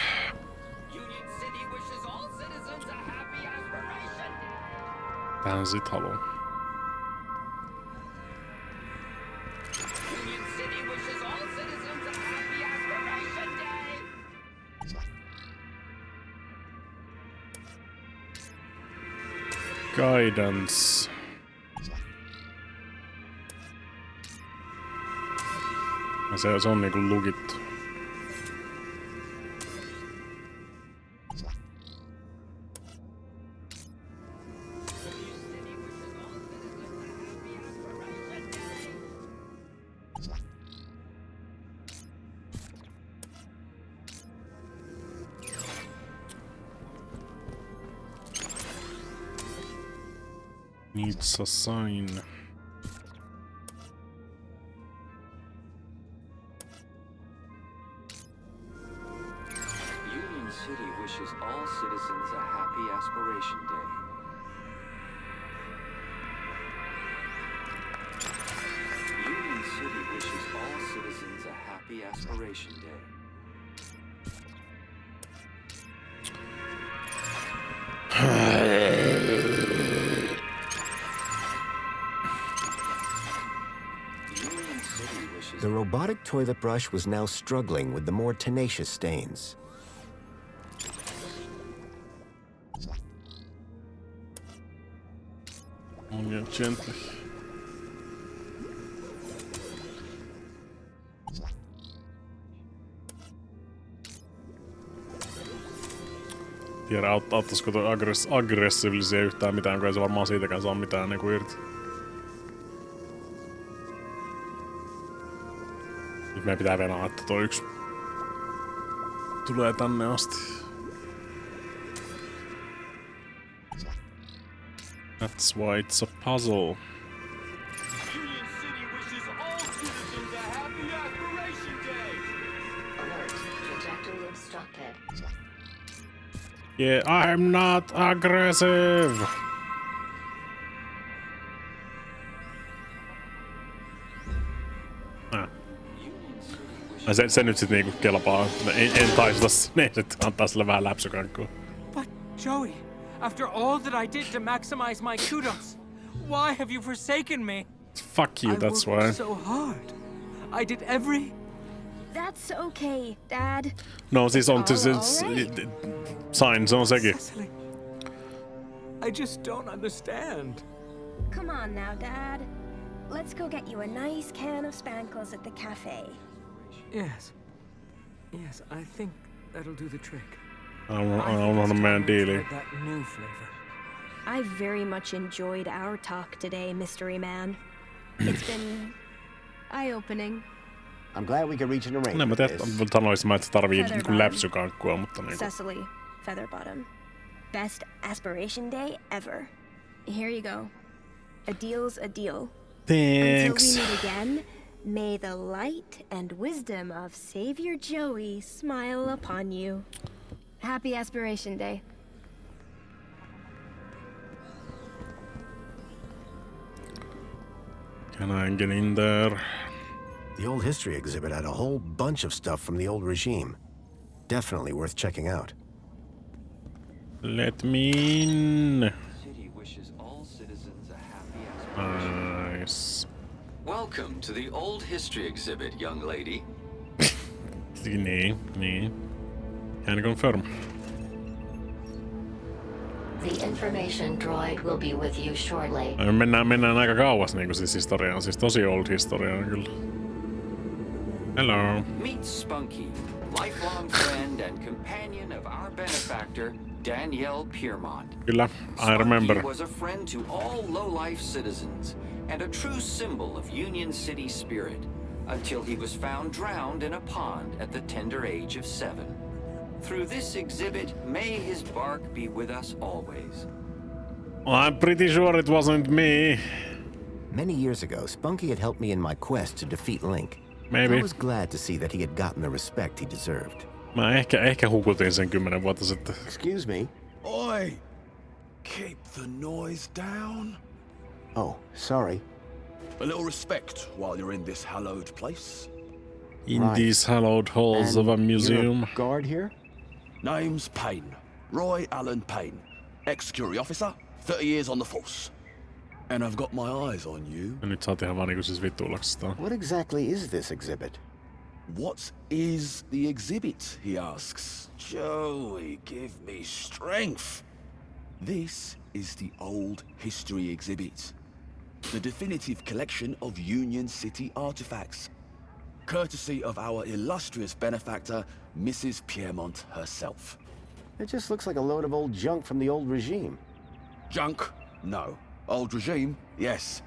Tähän sit haluan. Guidance. Se on niinku lukittu. Needs a sign. Union City wishes all citizens a happy Aspiration Day. Union City wishes all citizens a happy Aspiration Day. The robotic toilet brush was now struggling with the more tenacious stains. Only gently. Tiedä, auttaisiko toi aggressiivisia yhtään mitään, kun ei se varmaan siitäkään saa mitään niinku irti. Nyt meidän pitää venää, että toi yksi tulee tänne asti. That's why it's a puzzle. Union City wishes all citizens a happy Aspiration Day! Alert, trajectory obstructed. Yeah, I'm not aggressive! Se nyt sit niinku kelpaa. En taisuta sinne, että antaa sille vähän läpsykankkua. But Joey, after all that I did to maximize my kudos, why have you forsaken me? Fuck you, that's why. I worked so hard. I did every... That's okay, Dad. No, siis on siis sign, se on sekin. Cecily, I just don't understand. Come on now, Dad. Let's go get you a nice can of Spankles at the cafe. Yes. Yes, I think that'll do the trick. I don't want a man dealing. That new flavor. I very much enjoyed our talk today, Mystery Man. It's been eye-opening. I'm glad we could reach an arrangement. No, mä sanoisin, että se tarvii läpsykankkua, mutta niinku... Cecily, Featherbottom. Best Aspiration Day ever. Here you go. A deal's a deal. Thanks. Until we meet again, may the light and wisdom of Savior Joey smile upon you. Happy Aspiration Day. Can I get in there? The old history exhibit had a whole bunch of stuff from the old regime. Definitely worth checking out. Let me in. City wishes all citizens a happy Aspiration Day. Nice. Welcome to the old history exhibit, young lady. Nee. Can confirm. The information droid will be with you shortly. Mennään aika kauas niinku siis historiaan, siis tosi old historiaan kyllä. Hello. Meet Spunky, lifelong friend and companion of our benefactor, Danielle Piermont. Kyllä, I remember. Spunky was a friend to all low-life citizens and a true symbol of Union City spirit, until he was found drowned in a pond at the tender age of 7. Through this exhibit, may his bark be with us always. I'm pretty sure it wasn't me. Many years ago, Spunky had helped me in my quest to defeat Link. Maybe. I was glad to see that he had gotten the respect he deserved. Mä ehkä hukutin sen 10 vuotta sitten. Excuse me. Oi! Keep the noise down. Oh, sorry. A little respect while you're in this hallowed place. In these hallowed halls of a museum. You're a guard here? Name's Payne. Roy Allen Payne. Ex-security officer, 30 years on the force. And I've got my eyes on you. Ja nyt sä oot ihan vaan niinku siis vittuulaksestaan. What exactly is this exhibit? What is the exhibit, he asks. Joey, give me strength. This is the old history exhibit. The definitive collection of Union City artifacts. Courtesy of our illustrious benefactor, Mrs. Piermont herself. It just looks like a load of old junk from the old regime. Junk? No. Old regime? Yes.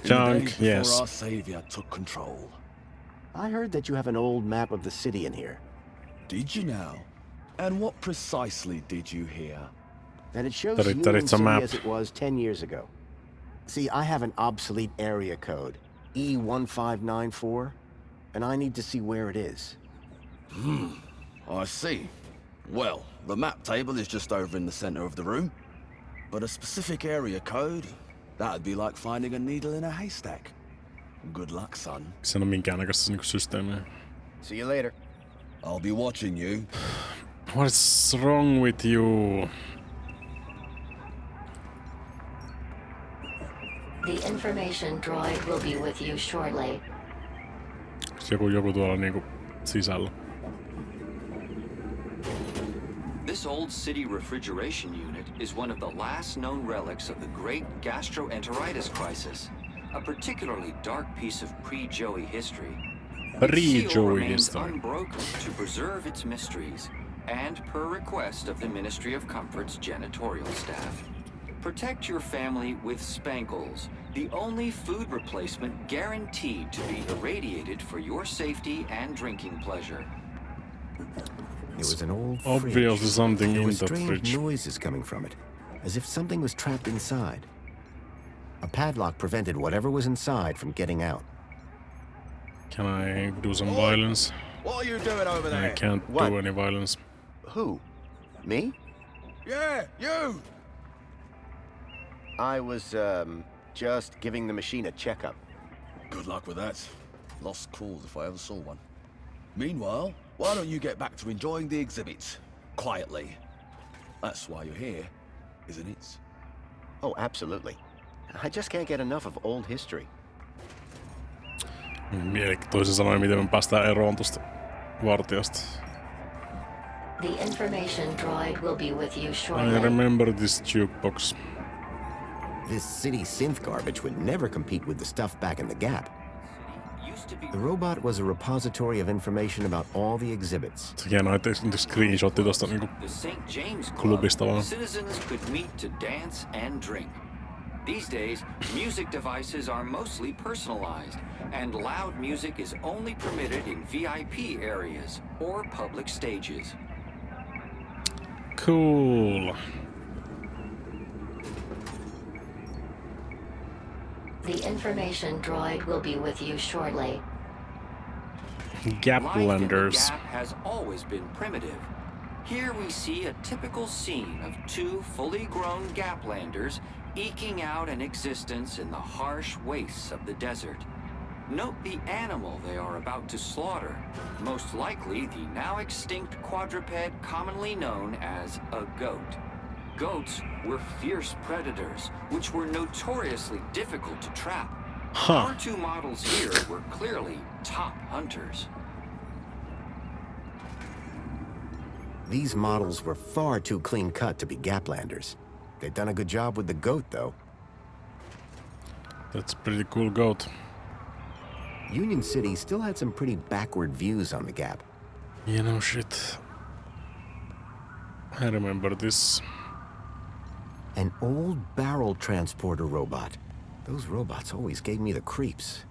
Junk, before yes. our savior took control. I heard that you have an old map of the city in here. Did you now? And what precisely did you hear? That it shows That Union it's a City map. as it was 10 years ago. See, I have an obsolete area code, E1594, and I need to see where it is. I see. Well, the map table is just over in the center of the room. But a specific area code, that'd be like finding a needle in a haystack. Good luck, son. Se on minkäännäköistä niinku systeemiä. See you later. I'll be watching you. What's wrong with you? The information droid will be with you shortly. Joku tuolla niinku sisällä. This old city refrigeration unit is one of the last known relics of the great gastroenteritis crisis, a particularly dark piece of pre-Joey history. Its seal remains unbroken to preserve its mysteries, and per request of the Ministry of Comfort's janitorial staff. Protect your family with Spankles, the only food replacement guaranteed to be irradiated for your safety and drinking pleasure. It was an old Obviously fridge. something There in was the strange fridge. noises coming from it, as if something was trapped inside. A padlock prevented whatever was inside from getting out. Can I do some violence? What are you doing over there? I can't do any violence. Who? Me? Yeah, you! I was, just giving the machine a checkup. Good luck with that. Lost cause if I ever saw one. Meanwhile, why don't you get back to enjoying the exhibit? Quietly. That's why you're here, isn't it? Oh, absolutely. I just can't get enough of old history. Eli toisin sanoen, miten me päästään eroon tuosta vartijasta. The information droid will be with you shortly. I remember this jukebox. This city synth garbage would never compete with the stuff back in the Gap. The robot was a repository of information about all the exhibits. Se hienoa, että screenshotti tosta niinku The St. James klubista Club, vaan. citizens could meet to dance and drink. These days, music devices are mostly personalized, and loud music is only permitted in VIP areas or public stages. Cool. The information droid will be with you shortly. Gaplanders. Life in the Gap has always been primitive. Here we see a typical scene of two fully grown Gaplanders eking out an existence in the harsh wastes of the desert. Note the animal they are about to slaughter, most likely the now extinct quadruped commonly known as a goat. Goats were fierce predators, which were notoriously difficult to trap. Our two models here were clearly top hunters. These models were far too clean-cut to be Gaplanders. They'd done a good job with the goat, though. That's a pretty cool goat. Union City still had some pretty backward views on the Gap. You know, shit. I remember this. An old barrel transporter robot. Those robots always gave me the creeps.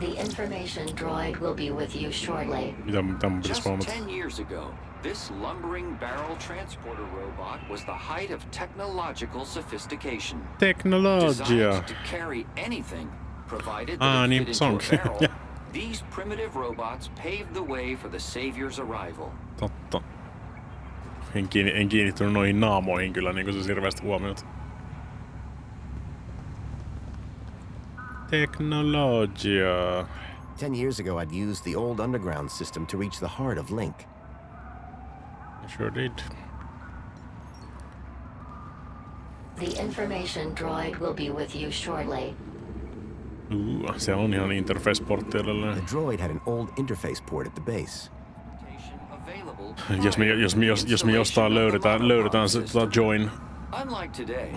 The information droid will be with you shortly. Just 10 years ago, this lumbering barrel transporter robot was the height of technological sophistication. Designed to carry anything, provided that it fit into a barrel. These primitive robots paved the way for the Savior's arrival. Totta. En kiinnittynyt noihin naamoihin kyllä niinku se hirveästi huomiota. Technologia. 10 years ago, I'd used the old underground system to reach the heart of Link. I sure did. The information droid will be with you shortly. Se on ihan interface-portti edelleen. The droid had an old interface port at the base. Jos me jostain löydetään se join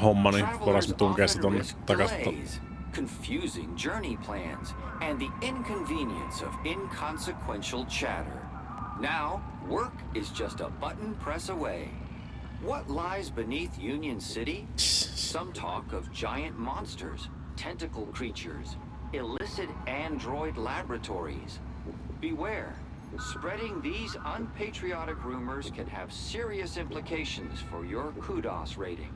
homma, niin voidaan me tunkea se tonne takaisin. Confusing journey plans, and the inconvenience of inconsequential chatter. Now, work is just a button press away. What lies beneath Union City? Some talk of giant monsters, tentacle creatures, illicit android laboratories. Beware, spreading these unpatriotic rumors can have serious implications for your kudos rating.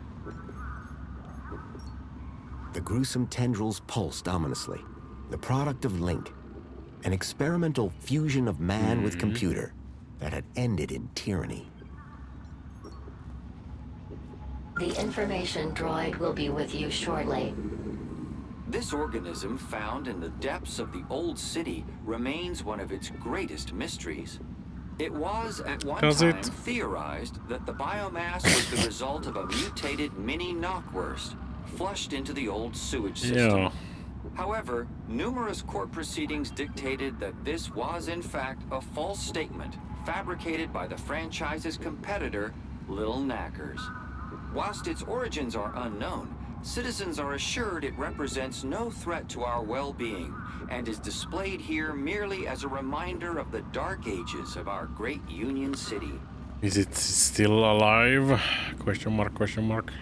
The gruesome tendrils pulsed ominously, the product of Link, an experimental fusion of man with computer that had ended in tyranny. The information droid will be with you shortly. This organism found in the depths of the old city remains one of its greatest mysteries. It was at one time theorized that the biomass was the result of a mutated mini knockwurst flushed into the old sewage system. However, numerous court proceedings dictated that this was in fact a false statement fabricated by the franchise's competitor, Little Knackers. Whilst its origins are unknown, citizens are assured it represents no threat to our well-being and is displayed here merely as a reminder of the dark ages of our great Union City. Is it still alive? Question mark, question mark.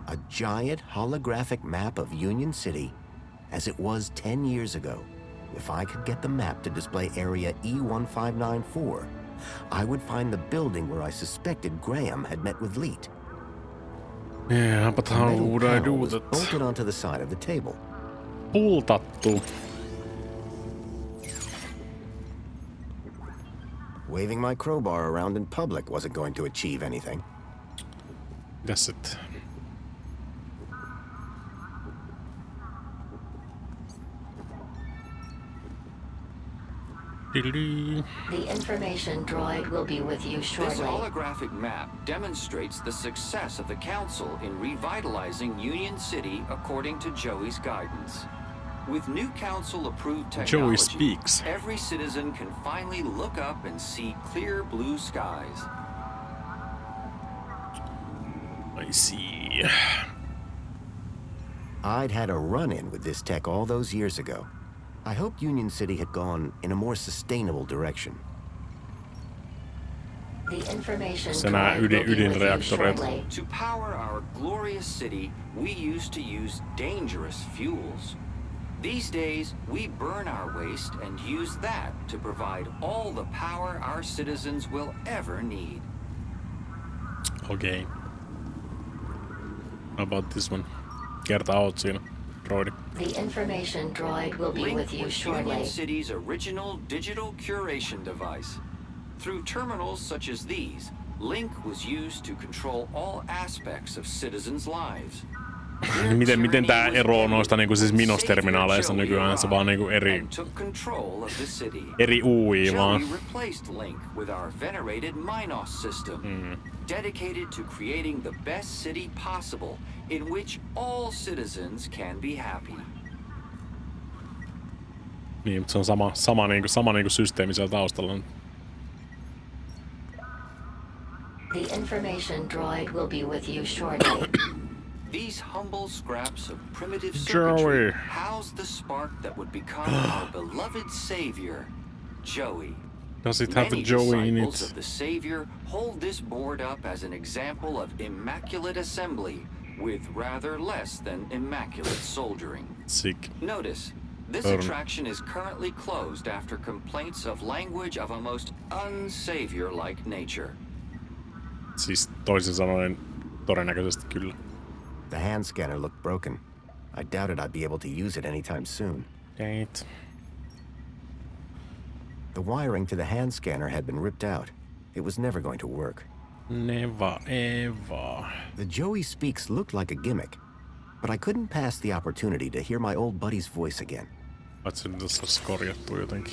A giant holographic map of Union City as it was 10 years ago. If I could get the map to display area E1594, I would find the building where I suspected Graham had met with Leet. Yeah, but how would I do that? Bolted onto the side of the table. Pultattu. Waving my crowbar around in public wasn't going to achieve anything. That's it. The information droid will be with you shortly. This holographic map demonstrates the success of the Council in revitalizing Union City according to Joey's guidance. With new Council-approved technology, every citizen can finally look up and see clear blue skies. I see. I'd had a run-in with this tech all those years ago. I hoped Union City had gone in a more sustainable direction. The information To power our glorious city, we used to use dangerous fuels. These days, we burn our waste and use that to provide all the power our citizens will ever need. Okay. How about this one? Kerta oot siinä. The information droid will be with you shortly. Union City's original digital curation device. Through terminals such as these, Link was used to control all aspects of citizens' lives. Miten tää eroaa noista niinku siis Minos-terminaaleista nykyään? Se vaan niinku eri UI vaan. Dedicated to creating the best city possible, in which all citizens can be happy. Niin, mutta se on sama niinku systeemi siellä taustalla. The information droid will be with you shortly. These humble scraps of primitive circuitry house the spark that would become our beloved savior, Joey. Does it have the Joey in it? The Savior hold this board up as an example of immaculate assembly, with rather less than immaculate soldering. Sick. Notice, this attraction is currently closed after complaints of language of a most unsavior-like nature. Siis toisin sanoen, todennäköisesti kyllä. The hand scanner looked broken. I doubted I'd be able to use it anytime soon. Dang it. The wiring to the hand scanner had been ripped out. It was never going to work. Never ever. The Joey Speaks looked like a gimmick, but I couldn't pass the opportunity to hear my old buddy's voice again. Paitsi nyt saisi korjattua jotenkin.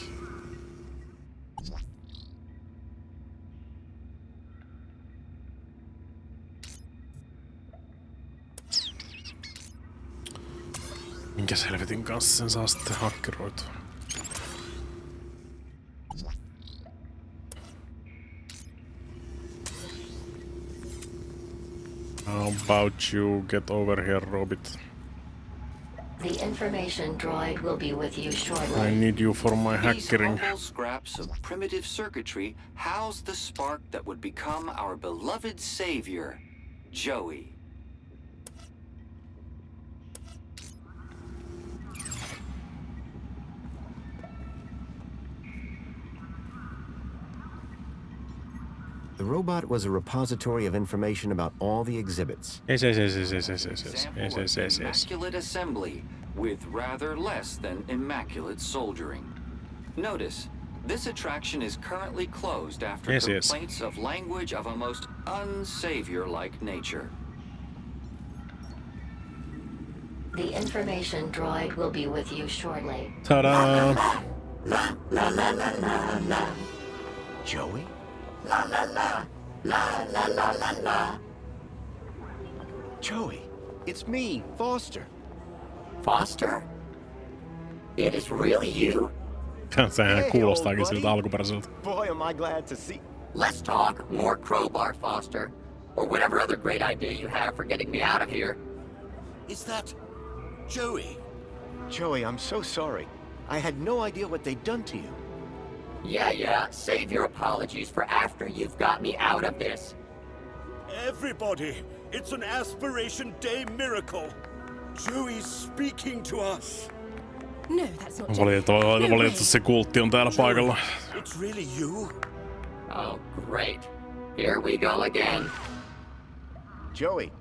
Minkä selvitin kanssa sen saa sitten hakkeroitua? How about you get over here, Robit? The information droid will be with you shortly. I need you for my hackering. These humble scraps of primitive circuitry house the spark that would become our beloved savior, Joey. The robot was a repository of information about all the exhibits. Yes. Immaculate assembly with rather less than immaculate soldering. Notice, this attraction is currently closed after complaints of language of a most unsavior-like nature. The information droid will be with you shortly. Ta-da! Joey? La la la, la la la la la. Joey, it's me, Foster. Foster? It is really you? Sehän kuulostaakin siltä alkuperäiseltä. Boy, am I glad to see. Let's talk more crowbar, Foster. Or whatever other great idea you have for getting me out of here. Is that Joey? Joey, I'm so sorry. I had no idea what they'd done to you. Yeah, save your apologies for after you've got me out of this. Everybody, it's an Aspiration Day miracle. Joey's speaking to us. No, that's not Joey. Valitettavasti se kultti on täällä paikalla. It's really you? Oh, great. Here we go again. Joey.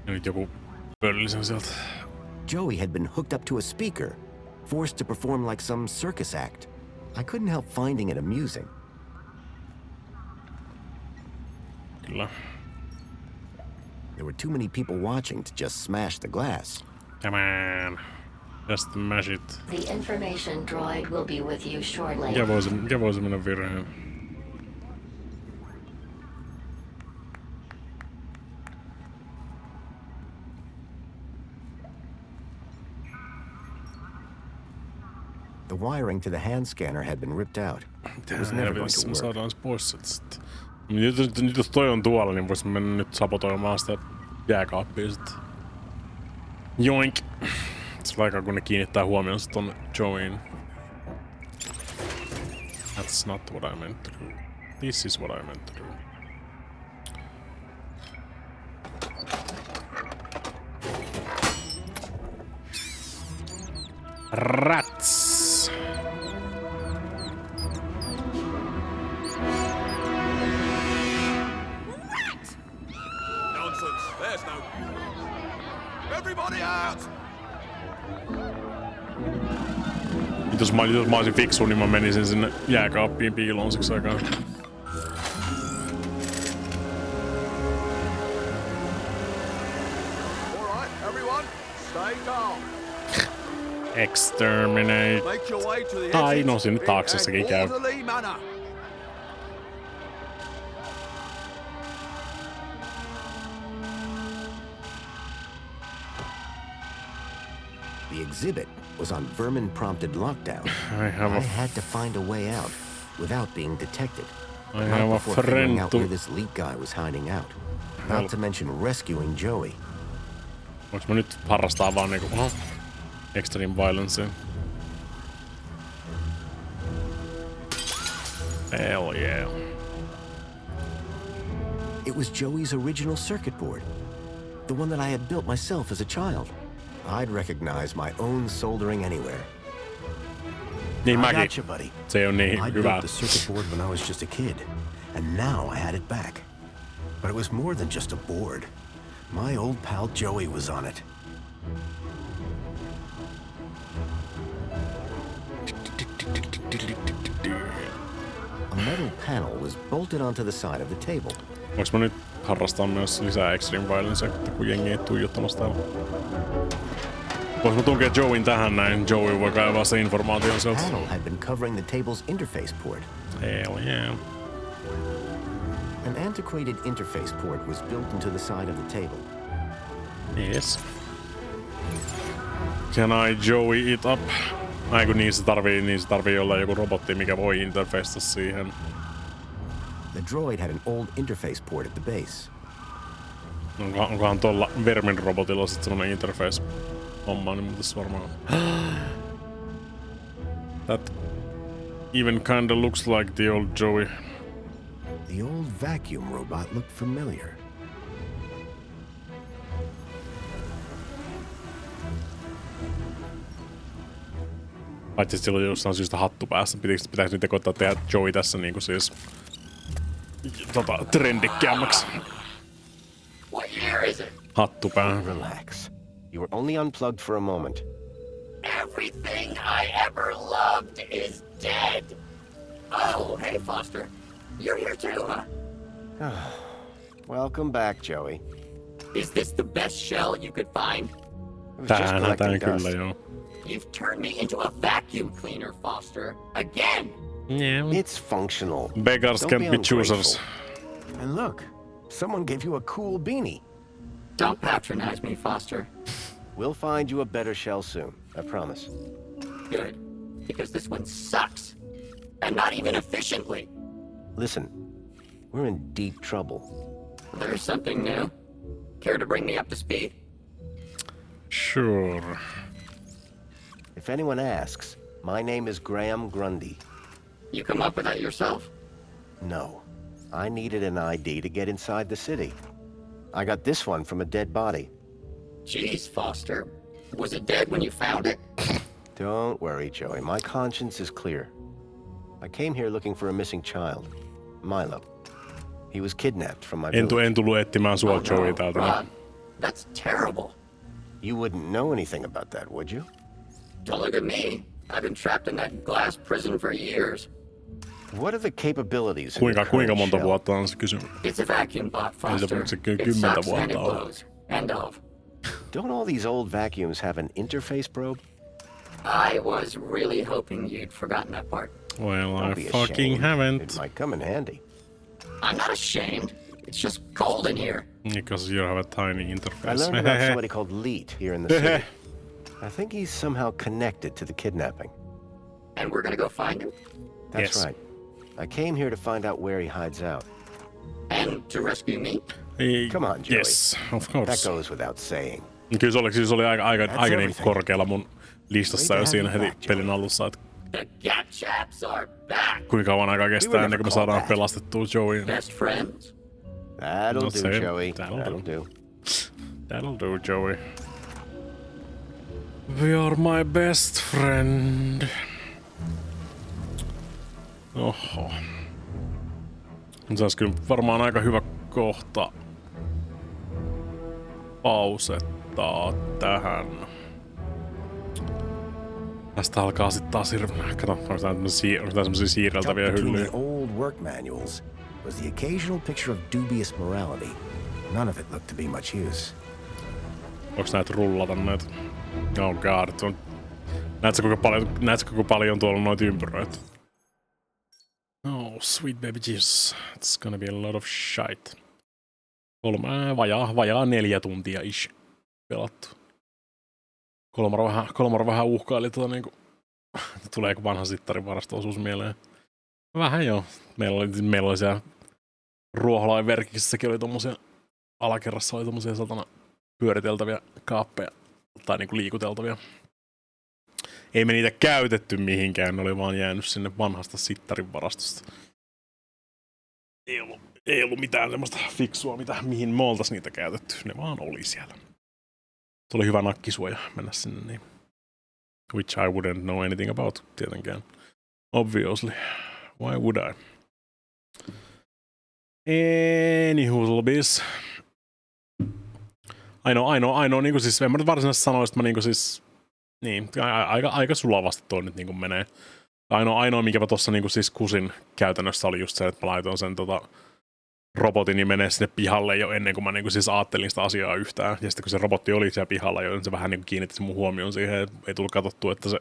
Ja nyt joku pöllisen sieltä. Joey had been hooked up to a speaker, forced to perform like some circus act. I couldn't help finding it amusing. Kyllä. There were too many people watching to just smash the glass. Come on. Just smash it. The information droid will be with you shortly. Mikä voisi mennä virheen? The wiring to the hand scanner had been ripped out. It was never going to work. Saadaan pois sitten. Nyt jos toi on tuolla, niin vois mennä nyt sabotoimaan sitä jääkaappia sitten. Joink! Se on aikaa kun ne kiinnittää huomionsa tonne Joeyin. That's not what I meant to do. This is what I meant to do. Rats! There's no... Everybody out! Jos mä olisin fiksu, niin mä menisin sinne jääkaappiin piiloon siksi aikaa. Alright, everyone, stay calm. Exterminate. Tai no sinne taaksessakin käy. The exhibit was on vermin-prompted lockdown. I had to find a way out without being detected. I have a friend out where this leak guy was hiding out. Not to mention rescuing Joey. Voinko mä nyt harrastaa vaan niinku extreme violencea? Hell yeah. It was Joey's original circuit board. The one that I had built myself as a child. I'd recognize my own soldering anywhere. Niin I mäkin. gotcha, buddy. Se on niin I hyvä. built the circuit board when I was just a kid, and now I had it back. But it was more than just a board. My old pal Joey was on it. A metal panel was bolted onto the side of the table. Voinko mä nyt harrastaa myös lisää Extreme Violence, kun jengi ei tuijottamassa täällä? Vois mä tunkea Joeyn tähän näin. Joey voi kaivaa se informaation sieltä. The panel had been covering the table's interface port. Hell yeah. An antiquated interface port was built into the side of the table. Yes. Can I Joey it up? Ai kun niissä tarvii olla joku robotti, mikä voi interfaceta siihen. The droid had an old interface port at the base. Onkohan tuolla Vermin robotilla sit semmonen interface homma, niin muuta varmaan. That even kinda looks like the old Joey. The old vacuum robot looked familiar. Paitsi sillä oli jossain syystä hattu päässä. Pitääkö nyt koittaa tehdä Joey tässä niinku siis trendikkäämmäksi? What year is it? Hattu päähän. Relax. You were only unplugged for a moment. Everything I ever loved is dead. Oh, hey, Foster. You're here too, huh? Welcome back, Joey. Is this the best shell you could find? Tää kyllä joo. You've turned me into a vacuum cleaner, Foster. Again! Yeah. It's functional. Beggars can't be choosers. And look, someone gave you a cool beanie. Don't patronize me, Foster. We'll find you a better shell soon, I promise. Good. Because this one sucks. And not even efficiently. Listen, we're in deep trouble. There's something new. Care to bring me up to speed? Sure. If anyone asks, my name is Graham Grundy. You come up with that yourself? No. I needed an ID to get inside the city. I got this one from a dead body. Jeez, Foster. Was it dead when you found it? Don't worry, Joey. My conscience is clear. I came here looking for a missing child. Milo. He was kidnapped from my village. En tullut etsimään sua, Joey, täältä. Ron, that's terrible. You wouldn't know anything about that, would you? Don't look at me. I've been trapped in that glass prison for years. What are the capabilities of Kuinka monta vuotta on se kysymys? It's a vacuum bot, Foster. Se It 10 sucks and vuotta it on. blows. End of. Don't all these old vacuums have an interface probe? I was really hoping you'd forgotten that part. Well, Don't I be fucking ashamed. haven't. It might come in handy. I'm not ashamed. It's just cold in here. Because you have a tiny I interface. learned about somebody called Leet here in the city. I think he's somehow connected to the kidnapping. And we're gonna go find him? That's Yes. right. I came here to find out where he hides out. And to rescue me? Come on, Joey. Yes, of course. That goes without saying. Kyllä se oli aika niin everything. korkealla mun listassa jo siinä heti pelin alussa, että The Gat Chaps are back! kuinka kauan aikaa kestää ennen kuin me saadaan pelastettua Joey. Best friends? That'll No do, se- Joey. that'll do. That'll do, Joey. We are my best friend. Oho. Se olisi kyllä varmaan aika hyvä kohta pausettaa tähän. Tästä alkaa sitten taas kato, onko tämmösiä siirreltäviä Tucked between hyllyjä. the old work manuals was the occasional picture of dubious morality. None of it looked to be much use. Voiko näitä rullata näitä? Oh god, näetkö kuinka paljon tuolla on noita ympyröitä? Oh, sweet baby Jesus. It's gonna be a lot of shite. Vajaa 4 tuntia ish pelattu. Kolmaro vähän uhkaili niinku, tuleeko vanha sittarin varasto-osuus mieleen. Vähän joo. Meillä oli siellä Ruoholain verkissäkin oli tommosia, alakerrassa oli tommosia satana pyöriteltäviä kaappeja, tai niinku liikuteltavia. Ei me niitä käytetty mihinkään, ne oli vaan jäänyt sinne vanhasta sittarin varastosta. ei ollut mitään semmoista fiksua, mihin me oltais niitä käytetty. Ne vaan oli siellä. Se oli hyvä nakkisuoja mennä sinne niin. Which I wouldn't know anything about, tietenkään. Obviously. Why would I? Anywho, ainoa niinku siis, en mä nyt varsinaisesti sanoisi, että mä niinku siis, niin, aika sulavasti toi nyt niinku menee. Ainoa minkä mä tossa niinku siis kusin käytännössä oli just se, että mä laitoin sen robotini menee sinne pihalle jo ennen kuin mä niinku siis ajattelin sitä asiaa yhtään. Ja sitten kun se robotti oli siellä pihalla jo, niin se vähän niinku kiinnitti mun huomioon siihen, ei tullut katsottua, että se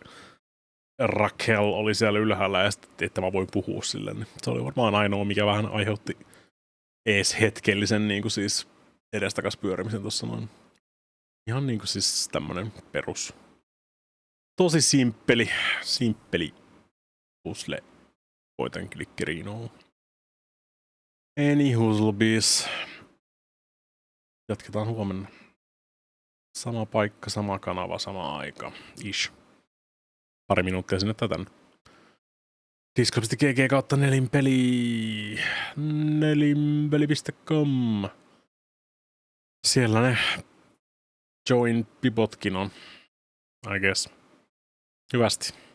Raquel oli siellä ylhäällä ja sitten, että mä voin puhua sille. Niin se oli varmaan ainoa, mikä vähän aiheutti ees hetkellisen niinku siis edestakas pyörimisen tuossa noin. Ihan niinku siis tämmönen perus. Tosi simppeli puzzle. Voitan klikkeriinoon. Anywho's. Jatketaan huomenna. Sama paikka, sama kanava, sama aika. Ish. Pari minuuttia sinne tätä. Discord.gg kautta Nelinpeli. Nelinpeli.com. Siellä ne join pipotkin on. I guess. Hyvästi.